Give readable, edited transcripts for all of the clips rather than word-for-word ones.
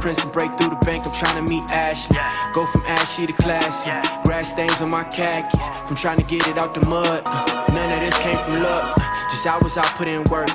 prince and break through the bank. I'm trying to meet Ashley. Go from ashy to classy. Grass stains on my khakis. From trying to get it out the mud. None of this came from luck. Just hours I put in work.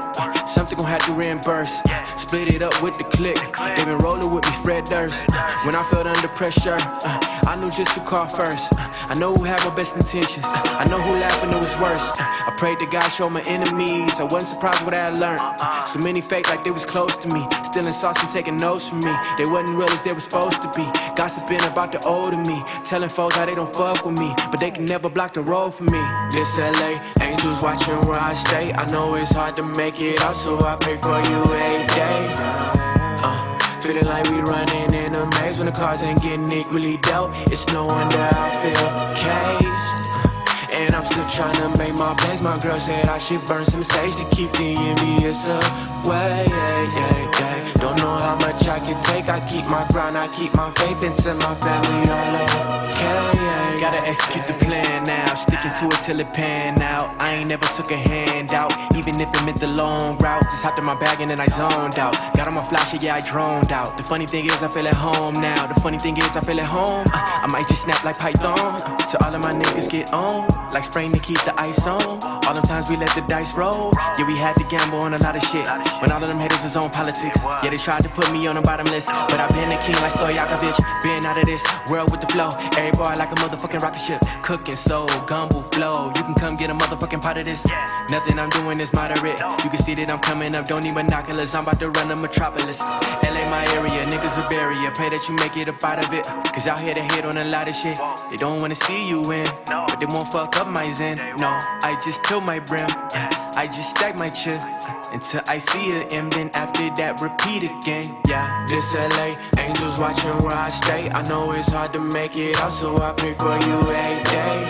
Something gon' have to reimburse. Split it up with the click. They been rolling with me, Fred Durst. When I felt under pressure, I knew just who call first. I know who had my best intentions. I know who laughed when it was worst. I prayed to God show my enemies. I wasn't surprised what I had learned. So many fake like they was close to me. Stealing sauce and taking notes from me. They wasn't real as they were supposed to be. Gossiping about the old of me. Telling folks how they don't fuck with me. But they can never block the road for me. This LA, angels watching where I stay. I know it's hard to make it out, so I pray for you every day. Feeling like we running in a maze when the cars ain't getting equally dealt. It's no wonder I feel caged. And I'm still trying to make my plans. My girl said I should burn some sage to keep the envious away. Don't know how much I can take. I keep my grind, I keep my faith into my family all okay. Gotta execute the plan now, sticking to it till it pan out. I ain't never took a handout, even if it meant the long route. Just hopped in my bag and then I zoned out. Got on my flasher, yeah, I droned out. The funny thing is I feel at home now. The funny thing is I feel at home. I might just snap like Python. To all of my niggas get on, like spraying to keep the ice on. All them times we let the dice roll. Yeah, we had to gamble on a lot of shit. When all of them haters was on politics. Yeah, they tried to put me on the bottom list, but I been the king like Stojakovic. Been out of this world with the flow. Every bar like a motherfucking rocket ship. Cooking soul, gumbo flow. You can come get a motherfucking pot of this. Nothing I'm doing is moderate. You can see that I'm coming up, don't need binoculars. I'm about to run a metropolis. LA my area, niggas a barrier. Pray that you make it up out of it. Cause out here they hate on a lot of shit. They don't wanna see you win, but they won't fuck up my zen. No, I just tilt my brim. I just stack my chip until I see an M. Then after that repeat again. Yeah, this LA, angels watching where I stay. I know it's hard to make it out, so I pray for you every day.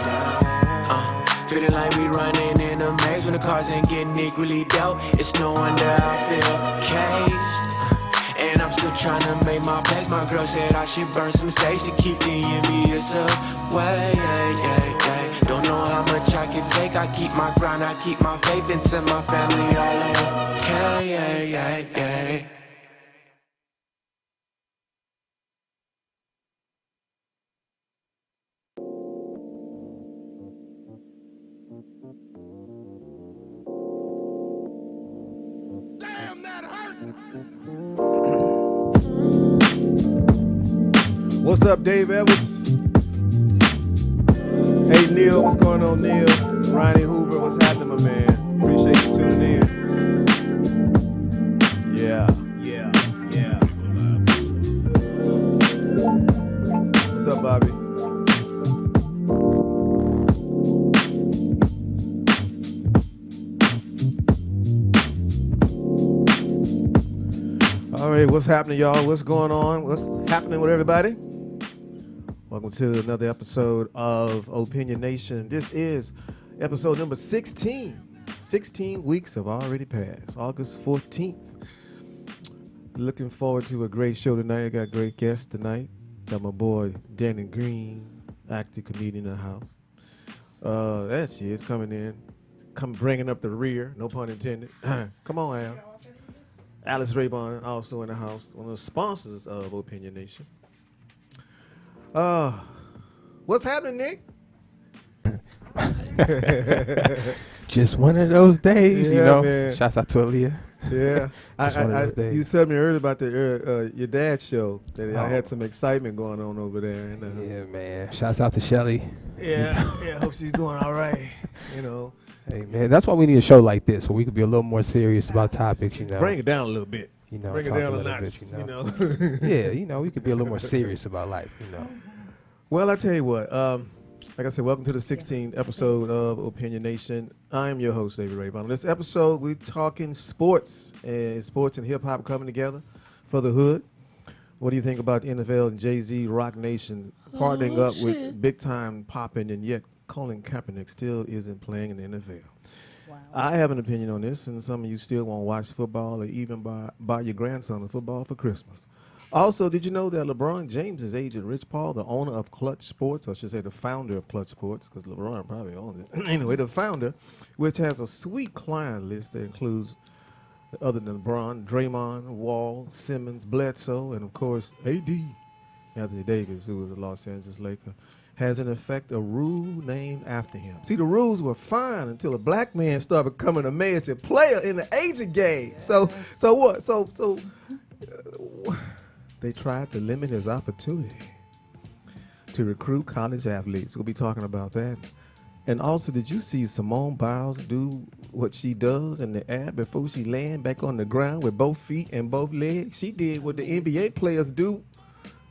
Feeling like we running in a maze when the cars ain't getting equally dealt. It's no wonder I feel caged. And I'm still trying to make my place. My girl said I should burn some sage to keep the envious away. Don't know how much I can take. I keep my grind, I keep my faith into my family all okay. Damn, that hurt. What's up, Dave Edwards? Hey, Neil, what's going on, Neil? Ronnie Hoover, what's happening, my man? Appreciate you tuning in. Yeah. What's up, Bobby? All right, what's happening, y'all? What's going on? What's happening with everybody? Welcome to another episode of Opinion Nation. This is episode number 16. 16 weeks have already passed. August 14th. Looking forward to a great show tonight. I got great guests tonight. Got my boy Dannon Green, actor, comedian in the house. There she is coming in. Come bringing up the rear, no pun intended. Come on, Al. Alice Raibon also in the house, one of the sponsors of Opinion Nation. What's happening, Nick? Just one of those days, you know. Man. Shouts out to Aaliyah. Yeah, you told me earlier about the your dad's show that I had some excitement going on over there. And, yeah, man. Shouts out to Shelly. Yeah. Hope she's doing all right. You know. Hey, man, that's why we need a show like this, where we could be a little more serious about topics, you know. Bring it down a little bit. You know, bring it down a notch, bit, you know. Yeah, you know, we could be a little more serious about life, you know. Well, I tell you what, like I said, welcome to the 16th episode of Opinion Nation. I am your host, David Raibon. On this episode, we're talking sports and hip-hop coming together for the hood. What do you think about the NFL and Jay-Z, Rock Nation, partnering up with big-time popping, and yet Colin Kaepernick still isn't playing in the NFL? Wow. I have an opinion on this, and some of you still won't watch football or even buy your grandson a football for Christmas. Also, did you know that LeBron James' agent, Rich Paul, the owner of Clutch Sports, or I should say the founder of Clutch Sports, because LeBron probably owns it. Anyway, the founder, which has a sweet client list that includes other than LeBron, Draymond, Wall, Simmons, Bledsoe, and of course AD, Anthony Davis, who was a Los Angeles Laker, has in effect a rule named after him. See, the rules were fine until a black man started becoming a major player in the agent game. Yes. So what? So they tried to limit his opportunity to recruit college athletes. We'll be talking about that. And also, did you see Simone Biles do what she does in the air before she land back on the ground with both feet and both legs? She did what the NBA players do,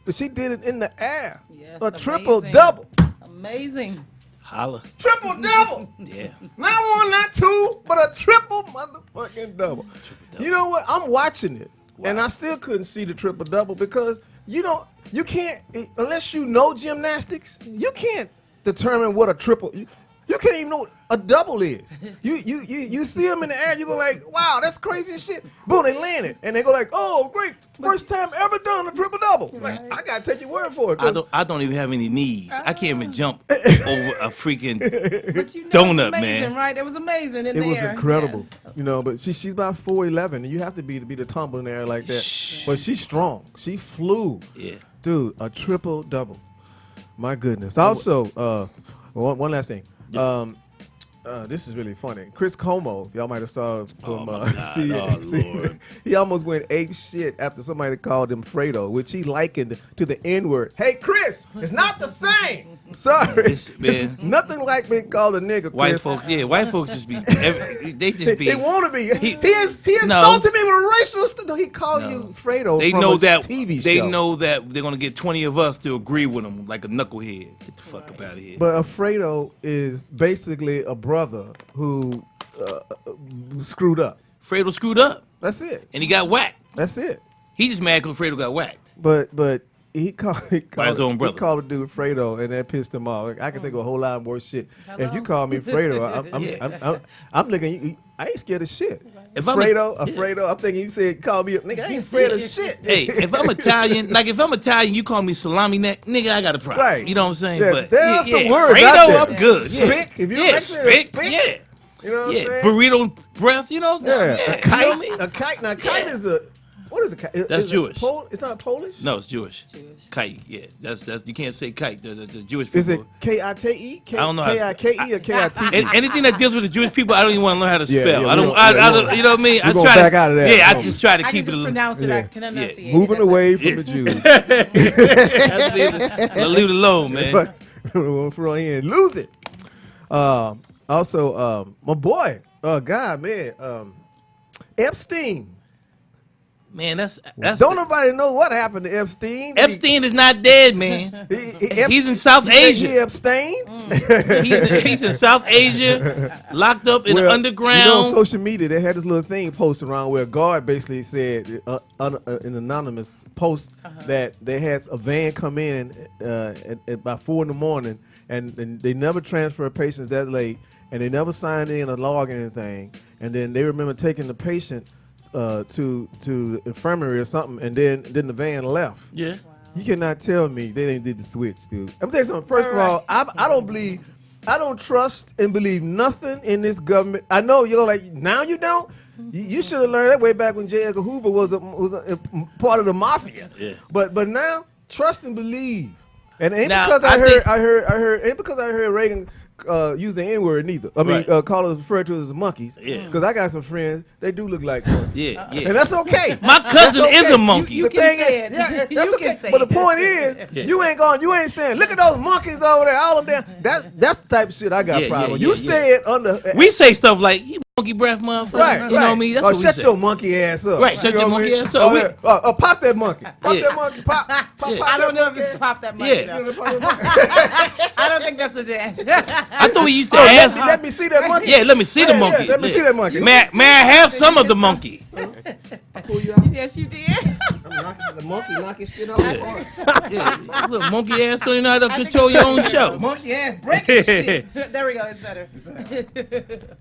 but she did it in the air. Yes, a triple-double. Amazing. Holla. Triple-double. Yeah. Not one, not two, but a triple motherfucking double. You know what? I'm watching it, and I still couldn't see the triple-double because you can't, unless you know gymnastics, you can't determine what a triple. You can't even know what a double is. You see them in the air, you go like, wow, that's crazy as shit. Boom, they land it, and they go like, oh, great, first time ever done a triple double. Like, I gotta take your word for it. I don't even have any knees. I can't even jump over a freaking But you know, donut, it's amazing, man. Right? It was amazing in It there. was incredible, Yes. But she's about 4'11", and you have to be the tumble in the air like that. But she's strong. She flew. Yeah. Dude, a triple double. My goodness. Also, one last thing. This is really funny. Chris Como, y'all might have saw from Lord. he almost went ape shit after somebody called him Fredo, which he likened to the N-word. Hey, Chris, it's not the same. I'm sorry. It's nothing like being called a nigga, White Chris. white folks just be, they just be. They want to be. He insulted me with racial stuff. He called you Fredo They from know a that TV show. they know that they're gonna get 20 of us to agree with them like a knucklehead. Get the fuck up out of here. But Fredo is basically a brother who screwed up. Fredo screwed up. That's it. And he got whacked. That's it. He just mad because Fredo got whacked. But he called By his own brother. He called the dude Fredo, and that pissed him off. I can think of a whole lot more shit. If you call me Fredo, I'm looking. I ain't scared of shit. If I'm Fredo, I'm thinking you said call me, nigga. I ain't afraid of shit. Hey, if I'm Italian, you call me salami neck, nigga, I got a problem. Right. You know what I'm saying? Yeah, but there are some words Fredo, out there. I'm good. Spick, if you like spick, spick. You know what I'm saying? Burrito breath, you know? Yeah, a kite. You know what I mean? A kite. Now, kite is a. What is a kite? That's is Jewish. It's not Polish? No, it's Jewish. Kite, yeah. That's you can't say kite. The Jewish people. Is it K-I-T-E? I don't know how to K-I-K-E or K-I-T-E? Anything that deals with the Jewish people, I don't even want to learn how to Yeah, spell. yeah, I don't. You know what I mean? I gonna try back out of that. Yeah, I just try to I keep can it. just pronounce it. Yeah. I can enunciate. Moving it. away from the Jews. Leave it alone, man. Lose it. Also, my boy, God, man, Epstein. Man, that's Don't nobody know what happened to Epstein. Epstein is not dead, man. He's in South Asia. He abstained. He's in South Asia, locked up in the underground. You know, on social media, they had this little thing posted around where a guard basically said, an anonymous post, that they had a van come in at about 4 in, and they never transfer patients that late, and they never signed in a log or anything. And then they remember taking the patient to the infirmary or something, and then the van left. Yeah. Wow. You cannot tell me they didn't did the switch, dude. I'm telling you something. First of all, I don't trust and believe nothing in this government. I know you're like, now you don't. You should have learned that way back when J. Edgar Hoover was a part of the mafia. Yeah. But now trust and believe. And ain't Now, because I heard ain't because I heard Reagan use the N-word neither. I mean, call us, refer to us as monkeys. Yeah. Because I got some friends, they do look like monkeys. Yeah, yeah. And that's okay. My cousin That's okay. is a monkey. You The can thing say is, it. yeah, that's You okay. can say But the it. point is, you ain't saying, look at those monkeys over there, all of them. That's the type of shit I got Yeah, problem with. yeah, You yeah, say it under. We say stuff like, you monkey breath, motherfucker. Right, You know what I mean? That's or what we shut say. your monkey ass up. Right, shut You your know what I monkey mean? ass up. Oh, yeah. Pop that monkey. Pop Yeah. that monkey. Pop Yeah. I don't know if it's that pop that much. Yeah. though. monkey. I don't think that's a dance. I thought we used to Oh, ask. let me see that monkey. Yeah, let me see the Yeah, monkey. let me see that monkey. May I have some of the monkey? Pull you out. Yes, you did. I'm knocking the monkey knocking shit off. Yeah, little monkey ass don't even know how to control your own show. Monkey ass breaking shit. There we go. It's better.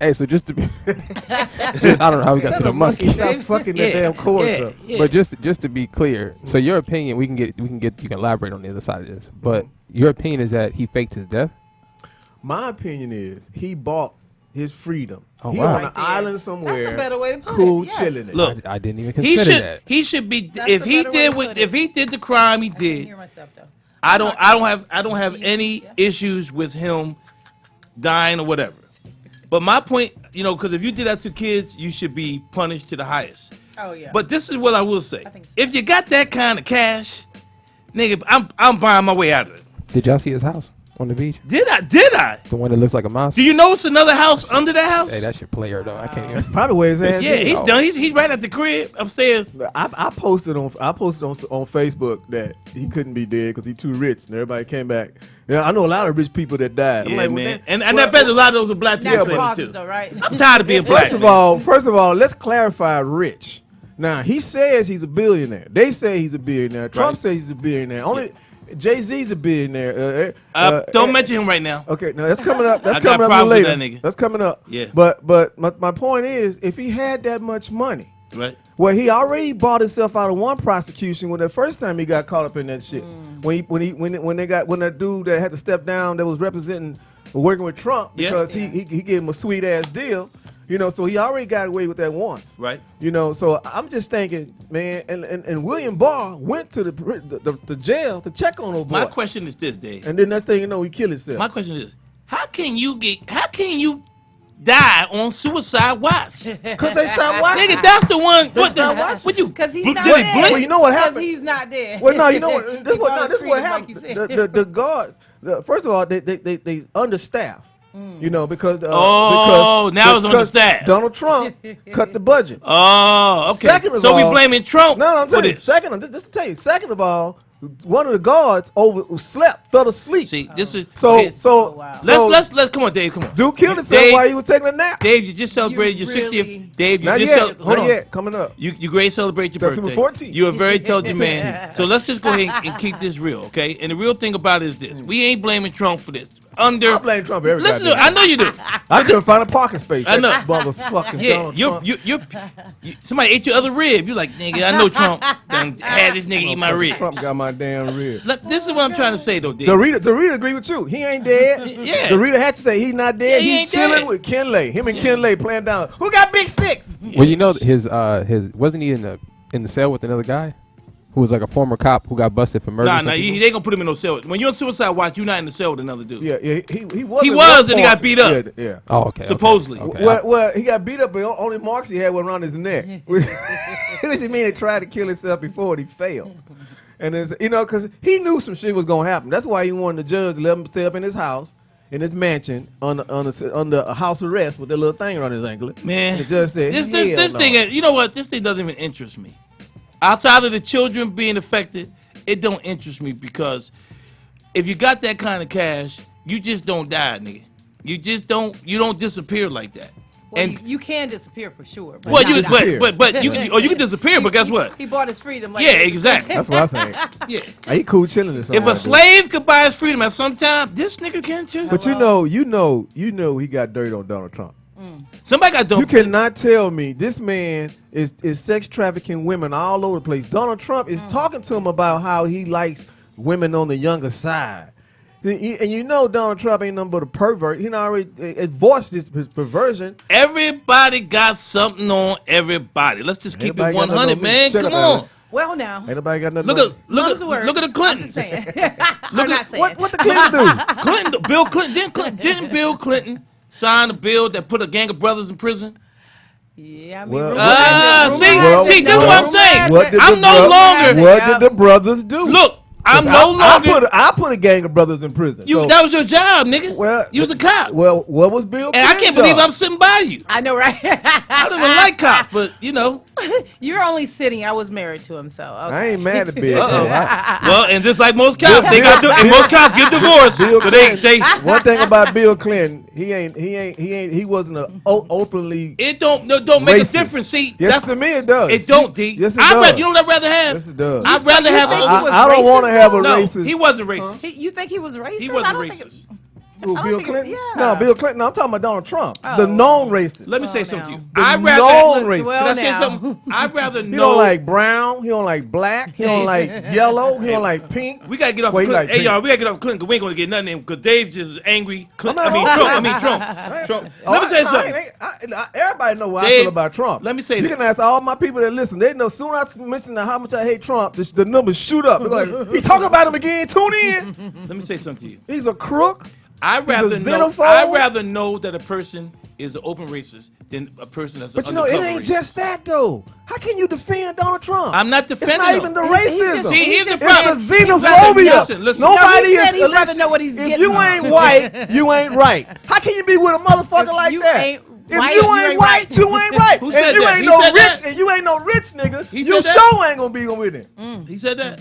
Hey, so just to be, I don't know how we got to the monkey, Stop fucking that damn chorus up. but just to be clear, so your opinion, you can elaborate on the other side of this, but your opinion is that he faked his death. My opinion is he bought his freedom. Oh, He wow. on Right an there. island somewhere, That's a better way to put it, cool, yes. chilling. It. Look, I didn't even he consider should that. he should be That's if a he better way did to what put if it. he did the crime he I can't did. hear myself though. I don't have any issues with him dying or whatever. But my point, because if you did that to kids, you should be punished to the highest. Oh yeah. But this is what I will say: I think so. if you got that kind of cash, nigga, I'm buying my way out of it. Did y'all see his house on the beach? Did I? The one that looks like a monster? Do you notice another house under that house? Hey, that's your player, though. I can't even. Probably where his ass Yeah, is. he's done. He's right at the crib upstairs. I posted on Facebook that he couldn't be dead because he's too rich, and everybody came back. Yeah, I know a lot of rich people that died. I'm Yeah, like, well, man. then- And well, I bet a lot of those are black people Natural saying it causes too. though, right? I'm tired of being black. First of all, let's clarify rich. Now he says he's a billionaire. They say he's a billionaire. Trump Right. says he's a billionaire. Only Jay-Z's a billionaire. Don't mention him right now. Okay, now that's coming up. That's I got coming up problems with later. that nigga. That's coming up. Yeah. But my point is, if he had that much money, Right. well, he already bought himself out of one prosecution when the first time he got caught up in that shit. When that dude that had to step down that was representing working with Trump Yeah. because he gave him a sweet ass deal. So he already got away with that once. Right. So I'm just thinking, man, and William Barr went to the jail to check on old boy. My question is this, Dave. And then next thing you know, he killed himself. My question is, how can you die on suicide watch? Because they stopped watching. Nigga, that's the one. They stopped watching. What you? Because he's did not it dead. blink? Well, you know what Because happened? he's not dead. Well, no, you know what? This He brought is his what freedom, happened. like you said. The guard. First of all, they understaffed. Because Oh, now it's understaffed. Donald Trump cut the budget. Oh, okay. Second of So all, we blaming Trump No, I'm for saying. this. Just to tell you. Second of all, one of the guards fell asleep. See, this is So wow. let's come on, Dave. Come on. Dude killed himself Dave- while he was taking a nap. Dave, you just celebrated your really- 60th. Dave, you Not just yet. hold Not on. yet. Coming up. You great celebrate your September birthday. 14th. You're a very intelligent man. So let's just go ahead and keep this real, okay? And the real thing about it is this: we ain't blaming Trump for this. I blame Trump every Listen, goddamn I know you do. I couldn't find a parking space. I know. That motherfucking Yeah, Donald you Trump. somebody ate your other rib. You like, nigga, I know Trump done had this nigga eat my ribs. Trump got my damn rib. Look, this is what I'm trying to say though, Dave. The reader agree with you. He ain't dead. Yeah. The reader had to say he's not dead. Yeah, he He's ain't chilling dead. with Kenley. Him and Kenley playing down. Who got Big Six? Well, you know his wasn't he in the cell with another guy who was like a former cop who got busted for murder? Nah, some they people? ain't gonna put him in no cell. When you're on suicide watch, you're not in the cell with another dude. Yeah, he was. He at was, one and he got point. beat up. Yeah. Oh, okay. Supposedly. Okay. Well, he got beat up, but only marks he had were around his neck. Which mean he tried to kill himself before and he failed. And it's, because he knew some shit was gonna happen. That's why he wanted the judge to let him stay up in his house, in his mansion, under a house arrest with that little thing around his ankle. Man, the judge said, this "Hell no." thing, you know what? This thing doesn't even interest me. Outside of the children being affected, it don't interest me because if you got that kind of cash, you just don't die, nigga. You don't disappear like that. Well, And you can disappear for sure. But well, not you die. can, but you can disappear. But guess what? He bought his freedom. Like Yeah, exactly. That's what I think. Yeah. He cool chilling or something. If a like that. slave could buy his freedom at some time, this nigga can too. But you know, he got dirt on Donald Trump. Somebody got done. You cannot tell me this man is sex trafficking women all over the place. Donald Trump is talking to him about how he likes women on the younger side. And Donald Trump ain't nothing but a pervert. He already voiced his perversion. Everybody got something on everybody. Let's just keep Everybody it got nothing 100, on me. man. Shut Come up, on. Alice. Well, now. Ain't nobody got nothing Look on me. at the I'm Clintons. just saying. I'm not saying. What the Clinton do? Bill Clinton didn't Bill Clinton sign a bill that put a gang of brothers in prison? Yeah, I mean, Well, rumor has it. see, Rumor has see, it. this is what I'm saying. What did I'm the no longer. What did the brothers do? Look, I'm 'Cause no longer. I put a gang of brothers in prison. So- That was your job, nigga. well, you was a cop. Well, what was Bill? And I can't Clinton's believe job? I'm sitting by you. I know, right? I don't even like cops, but You're only sitting. I was married to him, so. Okay. I ain't mad at Bill. Uh-oh. I- well, and just like most cops, and most cops get divorced. Bill So Clinton. they One thing about Bill Clinton, he wasn't a openly. it don't make a racist. difference. See, Yes, that's to me it does. it don't. D. Yes, it I'd does. rather, you know what I'd rather have? Yes, it does. I'd rather have think a. he was I don't want to racist, have a No, racist. he wasn't racist. You think he was racist? He I wasn't don't think racist. Who, Bill think Clinton? yeah. No, Bill Clinton. No, I'm talking about Donald Trump, Oh. the known racist. Let me Oh, say now. something to you. The I'd known rather. racist. Well, Can I say now. something? I'd rather He know. don't like brown. He don't like black. He don't like yellow. He don't like pink. We gotta get off Well, of he Clinton. like Hey y'all, pink. we gotta get off of Clinton because we ain't gonna get nothing in because Dave just is angry. I'm I mean not Trump. wrong. I mean Trump. Trump. Oh, Let me say I something. everybody know what I Dave, feel about Trump. let me say you this. can ask all my people that listen. They know soon as I mention how much I hate Trump, the numbers shoot up. They're like, he talking about him again. Tune in. Let me say something to you. He's a crook. I'd rather a know. xenophobe? I'd rather know that a person is an open racist than a person that's an But you know, it undercover ain't racist. just that though. How can you defend Donald Trump? I'm not defending It's not him. even the He's racism. just- See, here's the It's problem. It's the xenophobia. Listen. Nobody No, he said is. he'd rather know what he's if getting you on. ain't white, you ain't right. How can you be with a motherfucker If like you that? ain't If white, you you ain't ain't white, right. you ain't right. Who and said you that? ain't He no said rich, that? and you ain't no rich nigga. He You said that? sure ain't gonna be with him. He said that.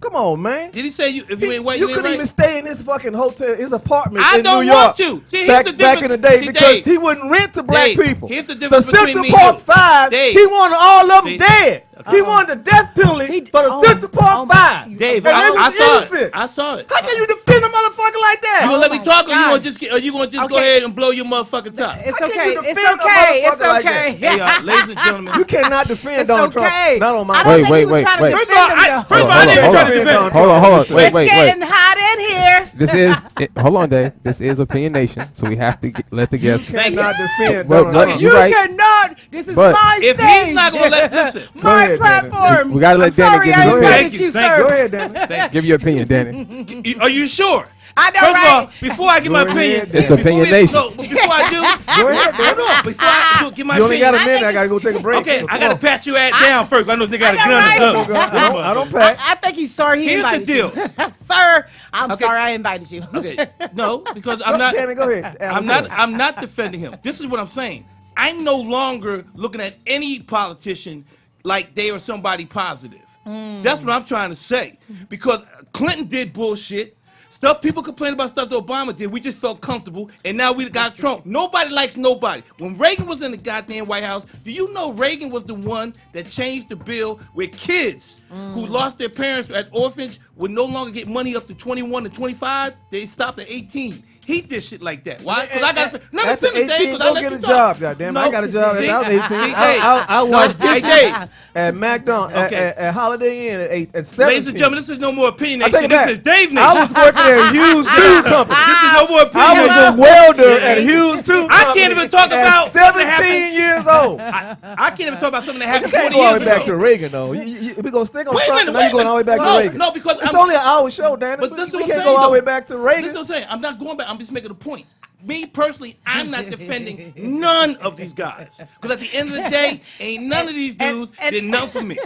Come on, man. Did he say you? If you ain't white, you ain't couldn't right. even stay in his fucking hotel, his apartment I in don't New York. want to. See, here's back, the back in the day, difference. See, because Dave, he wouldn't rent to black Dave, people. here's the difference the between Central me and Park you. 5, Dave. he wanted all of them See? dead. He wanted the death penalty for the oh, Central Park oh, 5. Dave, and they I was saw innocent. it. I saw it. How can you defend a motherfucker like that? You gonna let me my talk, or you God. gonna just get, or you gonna just go Okay. ahead and blow your motherfucking top? It's How can okay. you It's defend a okay. It's motherfucker like okay. that? Hey, ladies and gentlemen. You cannot defend It's Donald okay. Trump. Not on my I don't think he Wait, was wait, trying to wait. First of all, defend him, though. first of all, I didn't hold try on. to defend. Hold on. It's Wait. getting hot in here. This is hold on, Dave. This is Opinion Nation, so we have to let the guests. Thank you. Cannot defend But- Donald but Trump. you're You right. cannot. This is But my If stage. he's not gonna listen, Go my ahead, Danny. platform. We gotta let I'm Danny sorry, give I his opinion. invited Thank you, you, thank sir. Go ahead, Danny. Give your opinion, Danny. Are you sure? I know, First right? of all, before I give my Go opinion, ahead, It's Danny. Opinion Nation. No, before I do, Go ahead, Danny. hold on. Before I do, give my You only got a opinion. minute. I gotta go take a break. Okay, So I come gotta on. pat your ass down first. I know this nigga got a I know, gun right? or something. I don't pack. I think he's sorry he Here's the invited deal. you. Sir, I'm Okay. sorry I invited you. Okay, no, because I'm not. Danny, go ahead. I'm not defending him. This is what I'm saying. I'm no longer looking at any politician like they are somebody positive. That's what I'm trying to say. Because Clinton did bullshit. Stuff people complain about stuff that Obama did. We just felt comfortable, and now we got Trump. Nobody likes nobody. When Reagan was in the goddamn White House, do you know Reagan was the one that changed the bill where kids who lost their parents at orphanage would no longer get money up to 21 and 25? They stopped at 18. He did shit like that. Why? Because I got. Let me After finish, Dave. 18, 'Cause I go let get you a talk. job, goddamn. I got a job See? when I was 18. See, I watched hey, dishes Dave. at McDonald's, Okay. at Holiday Inn at 17. Ladies and gentlemen, this is no more opinion I take nation. it back. This is Dave Nation. I was working at a Hughes Tube Company. This is no more opinion I was nation. a welder Yeah. at Hughes Tube I Company can't even talk at about something that 17 years old. I can't even talk about something that You happened can't 20 go all years the way back to ago. Reagan, though. We're going to stick on Wait a Trump, minute, and now you're going all the way back to Reagan. No, because It's only an hour show, Dan. But this is we what I'm can't saying, go all the way though. back to This Reagan. is what I'm saying. I'm not going back. I'm just making a point. Me personally, I'm not defending none of these guys. Because at the end of the day, ain't none of these dudes did nothing for me.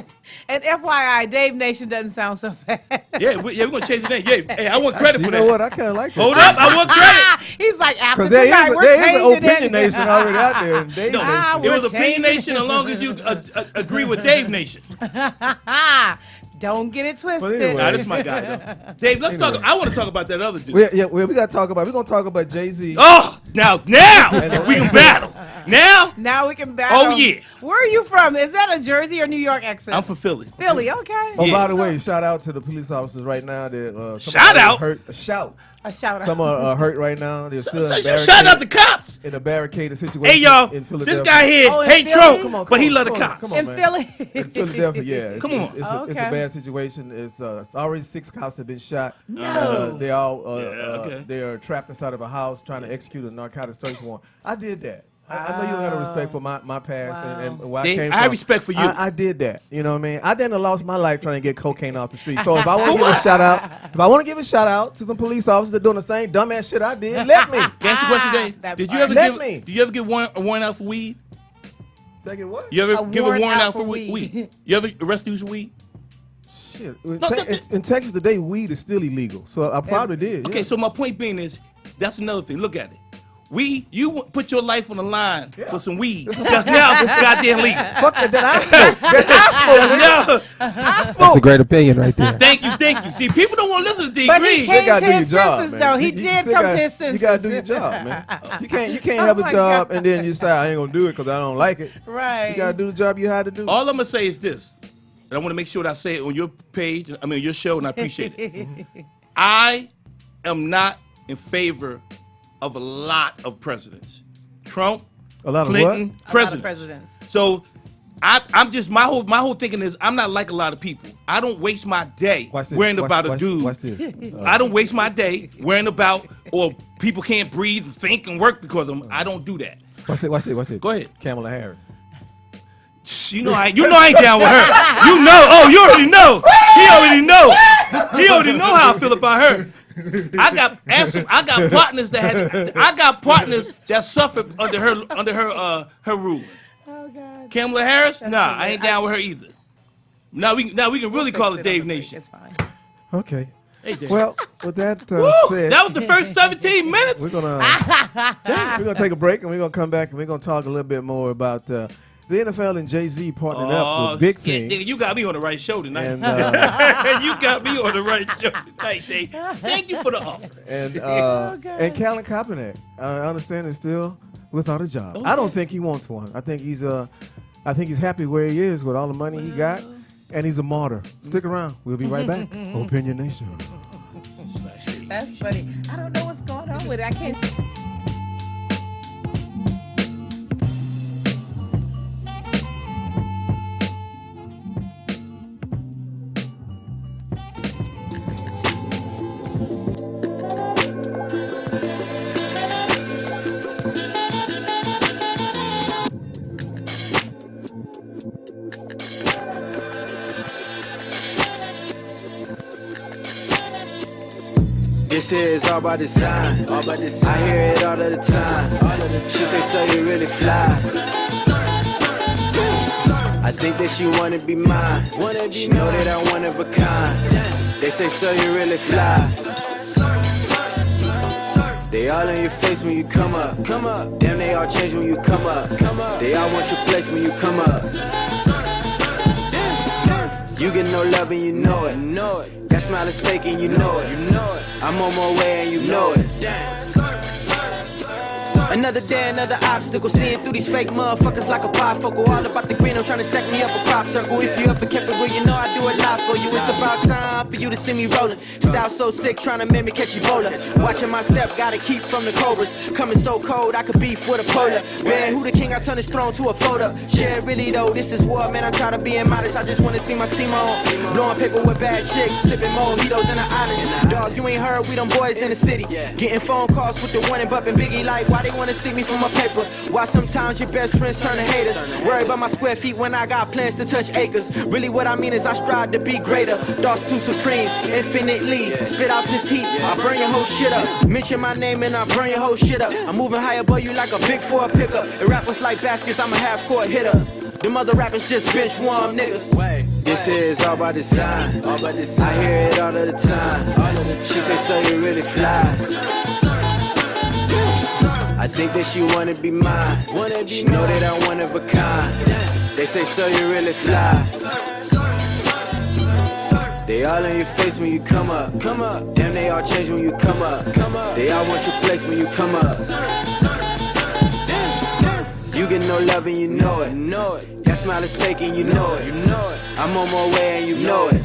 And FYI, Dave Nation doesn't sound so bad. Yeah, we're going to change the name. Yeah, hey, I want credit You for know that. what? I kind of like that. Hold up, I want credit. He's like, after Because there tonight, is we're an changing opinion it. nation already out there. And Dave No, Nation. it we're was Opinion changing Nation as long as you agree with Dave Nation. Don't get it twisted. anyway. Nah, this is my guy, though. Dave, let's talk. I want to talk about that other dude. We got to talk about. We're going to talk about Jay-Z. Oh, now we can battle. Now, Now we can battle. Oh, yeah. Where are you from? Is that a Jersey or New York accent? I'm from Philly. Philly. Okay. Oh, Yeah. by the way, shout out to the police officers right now. That Shout out? hurt. Shout. A shout out. Some are hurt right now. They're still in Shout out the cops. in a barricaded situation. Hey, y'all, in Philadelphia. this guy here Oh, in hate Philly? Trump, Come on, but he come love on, the come on, cops. come on. in man. Philly. In Philadelphia, yeah. Come on. It's a Okay. bad situation. It's already 6 cops have been shot. No. They all okay. they are trapped inside of a house trying to execute a narcotic search warrant. I did that. I know you don't have a respect for my past and where Dave, I came I have from. respect for you. I did that. You know what I mean? I didn't have lost my life trying to get cocaine off the street. So if I want to give a shout out, to some police officers that doing the same dumbass shit I did, let me. Can I ask you a question, Dave? that Did you part. ever Let give? me. Did you ever get a warrant out for weed? Take it what? You ever A give a warrant warrant out out for for weed? weed. You ever arrest dudes for weed? Shit. that- In Texas today, weed is still illegal. So I probably did. Okay, yeah. so my point being is, that's another thing. Look at it. You put your life on the line for some weed. That's now it's goddamn legal. Fuck that I smoke. That I smoke. No, That's a great opinion right there. thank you. See, people don't want to listen to D. But he Green. came gotta to do his your job, senses, man. though. He You did still come gotta- to his senses. You gotta do your job, man. You can't Oh have a my job God. and then you say I ain't gonna do it because I don't like it. Right. You gotta do the job you had to do. All I'm gonna say is this, and I want to make sure that I say it on your page. I mean, your show, and I appreciate it. I am not in favor of a lot of presidents. Trump, A lot of Clinton, what? A lot of presidents. So I'm just my whole thinking is I'm not like a lot of people. I don't waste my day worrying about a dude. Watch this. I don't waste my day worrying about or people can't breathe, think, and work because of them. I don't do that. Watch it. Go ahead. Kamala Harris. You know I ain't down with her. You know. Oh, you already know. He already know. He already know how I feel about her. I got partners that suffered under her rule. Oh God. Kamala Harris? That's Nah, so I ain't good. down with her either. Now we can really call it Dave Nation. It's fine. Okay. Hey, Dave. Well, with that Woo! said, That was the first 17 minutes. we're gonna take a break and we're gonna come back and we're gonna talk a little bit more about the NFL and Jay-Z partnering up with big shit, things. nigga, you got me on the right show tonight. And You got me on the right show tonight, Dave. Thank you for the offer. and God. and Colin Kaepernick, I understand, is still without a job. I don't think he wants one. I think he's happy where he is with all the money he got, and he's a martyr. Stick around. We'll be right back. Opinion Nation. That's funny. I don't know what's going on with it. I can't. This here is all by design. I hear it all of the time. She say, so you really fly. I think that she wanna be mine. She know that I'm one of a kind. They say, so you really fly. They all in your face when you come up. Damn, they all change when you come up. They all want your place when you come up. You get no love and you know it. That smile is fake and you know it. I'm on my way and you know it. Another day, another obstacle. Seeing through these fake motherfuckers like a bifocal. All about the green, I'm trying to stack me up a crop circle. If you ever kept it real, you know I do a lot for you. It's about time for you to see me rolling. Style so sick, trying to make me catch Ebola. Watching my step, gotta keep from the cobras. Coming so cold, I could beef with a polar. Man, who the king? I turn his throne to a photo. Shit, really though, this is war, man. I'm trying to be modest. I just wanna see my team on. Blowing paper with bad chicks, sipping mojitos in the islands. Dog, you ain't heard, we them boys in the city. Getting phone calls with the one and bumping Biggie like, why they wanna stick me from my paper? Why sometimes your best friends turn to haters? Worry about my square feet when I got plans to touch acres. Really what I mean is I strive to be greater. Thoughts too supreme, infinitely. Spit out this heat, I burn your whole shit up. Mention my name and I burn your whole shit up. I'm moving high above you like a big four pickup. And rappers like baskets, I'm a half-court hitter. Them other rappers just bench warm niggas. This here is all by design. I hear it all of the time. She say, so you really fly. I think that she wanna be mine. She know that I'm one of a kind. They say, so you really fly. They all in your face when you come up. Damn, they all change when you come up. They all want your place when you come up. You get no love and you know it. That smile is fake and you know it. I'm on my way and you know it.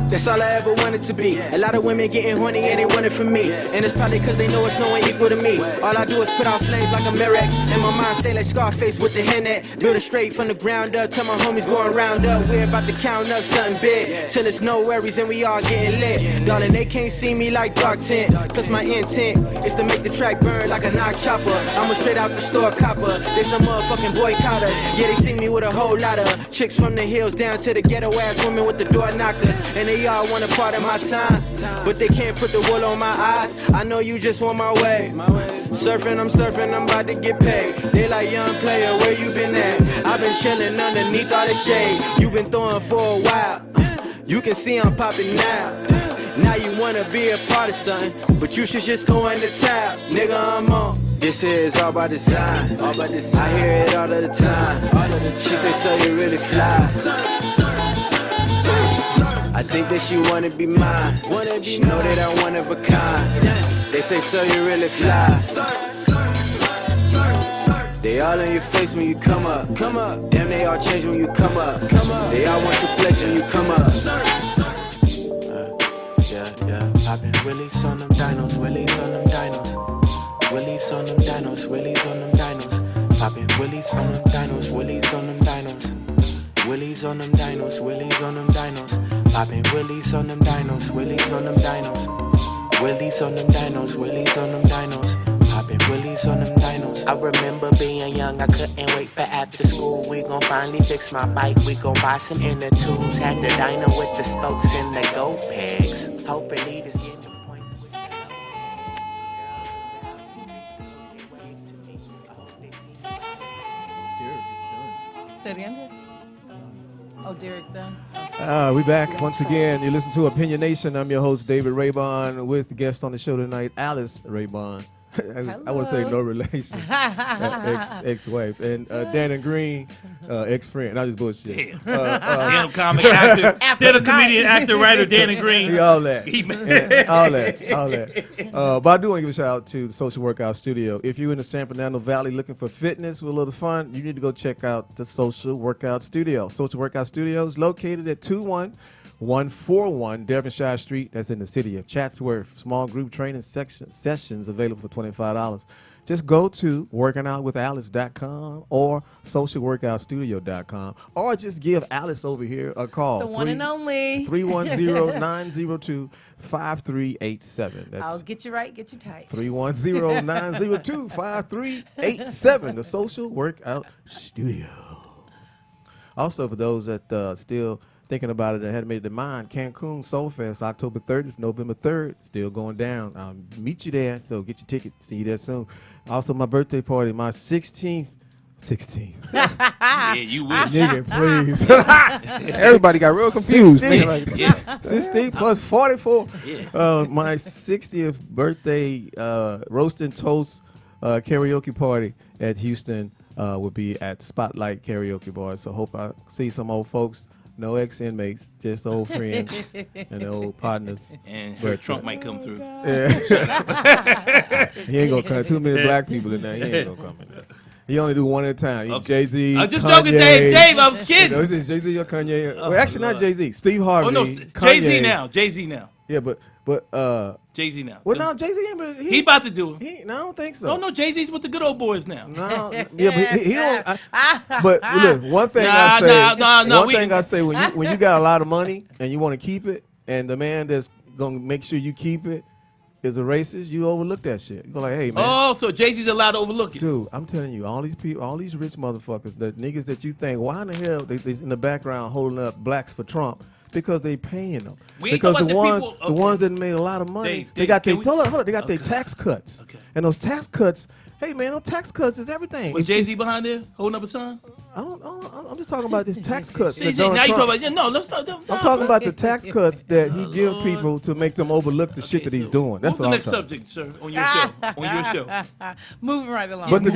That's all I ever wanted to be. A lot of women getting horny and they want it from me. And it's probably cause they know it's no one equal to me. All I do is put out flames like a Merex. And my mind stay like Scarface with the hen net. Building straight from the ground up. Tell my homies going round up. We're about to count up something big. Till it's no worries and we all getting lit. Darling, they can't see me like dark tint. Cause my intent is to make the track burn like a knock chopper. I'm a straight out the store copper. They some motherfucking boycotters. Yeah, they see me with a whole lot of chicks from the hills down to the ghetto ass women with the door knockers. And they all want a part of my time, but they can't put the wool on my eyes. I know you just want my way. Surfing, I'm about to get paid. They like, young player, where you been at? I've been chilling underneath all the shade. You been throwing for a while. You can see I'm popping now. Now you wanna be a part of something, but you should just throw in the towel. Nigga, I'm on. This here is all by design. I hear it all of the time. She say, so you really fly. I think that she wanna be mine. She know that I'm one of a kind. They say, so you really fly. They all in your face when you come up. Damn, they all change when you come up. They all want your place when you come up. Yeah, poppin' willies on them dinos, Willie. Willies on them dinos, Willies on them dinos. Willies on them dinos, Willies on them dinos. Poppin' Willies on them dinos, Willies on them dinos. Willies on them dinos, Willies on them dinos. Poppin' Willies on them dinos. I remember being young, I couldn't wait for after school. We gon' finally fix my bike, we gon' buy some inner tubes. Had the dyno with the spokes and the go pegs. Hoping leaders getting the points with the Say it again. Oh, Derek's done. We back once again. You listen to Opinion Nation. I'm your host, David Raibon, with guest on the show tonight, Alice Raibon. I would say no relation, ex-wife, and Dannon Green, ex-friend. I just bullshit. Stand-up comic, actor, stand-up comedian, actor, writer, Dannon Green. All that. All that. But I do want to give a shout out to the Social Workout Studio. If you're in the San Fernando Valley looking for fitness with a little fun, you need to go check out the Social Workout Studio. Social Workout Studio is located at 21141 Devonshire Street. That's in the city of Chatsworth. Small group training sessions available for $25. Just go to workingoutwithalice.com or socialworkoutstudio.com, or just give Alice over here a call. The one and only. 310-902-5387. That's I'll get you right, get you tight. 310-902-5387. The Social Workout Studio. Also, for those that still thinking about it and hadn't made their mind, Cancun Soul Fest, October 30th, November 3rd, still going down. I'll meet you there, so get your ticket. See you there soon. Also, my birthday party, my 16th. Yeah, you wish. Nigga, please. Everybody got real confused. 16. Like, Yeah. 16 plus 44. Yeah. My 60th birthday roast and toast karaoke party at Houston will be at Spotlight Karaoke Bar. So hope I see some old folks. No ex-inmates, just old friends and old partners. And her Trump might come through. He ain't gonna come. Too many black people in there. He ain't gonna come in there. He only do one at a time. Okay. Jay-Z, I'm just Kanye. joking, Dave. Dave, I was kidding. Is it Jay-Z or Kanye? Well, actually, not Jay-Z. Steve Harvey. Oh no, Kanye. Jay-Z now. Jay-Z now. Yeah, but Jay-Z now. well, no, Jay-Z ain't. But He about to do it. No, I don't think so. Oh no, Jay-Z's with the good old boys now. No, yeah, but he don't. But look, one thing Nah, I say, nah, one thing I say, when you got a lot of money and you want to keep it, and the man that's gonna make sure you keep it is a racist, you overlook that shit. You go like, hey man. Oh, so Jay-Z's allowed to overlook it. Dude, I'm telling you, all these people, all these rich motherfuckers, the niggas that you think, why in the hell they in the background holding up blacks for Trump? Because they paying them. We ain't Because talking the about ones, the people- the ones that made a lot of money, Dave, they got their can we- hold on, they got their tax cuts. Okay. And those tax cuts, hey man, those tax cuts is everything. Was Jay-Z behind there holding up a sign? I'm just talking about this tax cuts. that See, Donald now you Trump- talking about no, let's not. I'm talking about the tax cuts that he give people to make them overlook the shit that he's doing. That's What's the what next I'm talking subject, sir, on your show? On your show. Moving right along. But the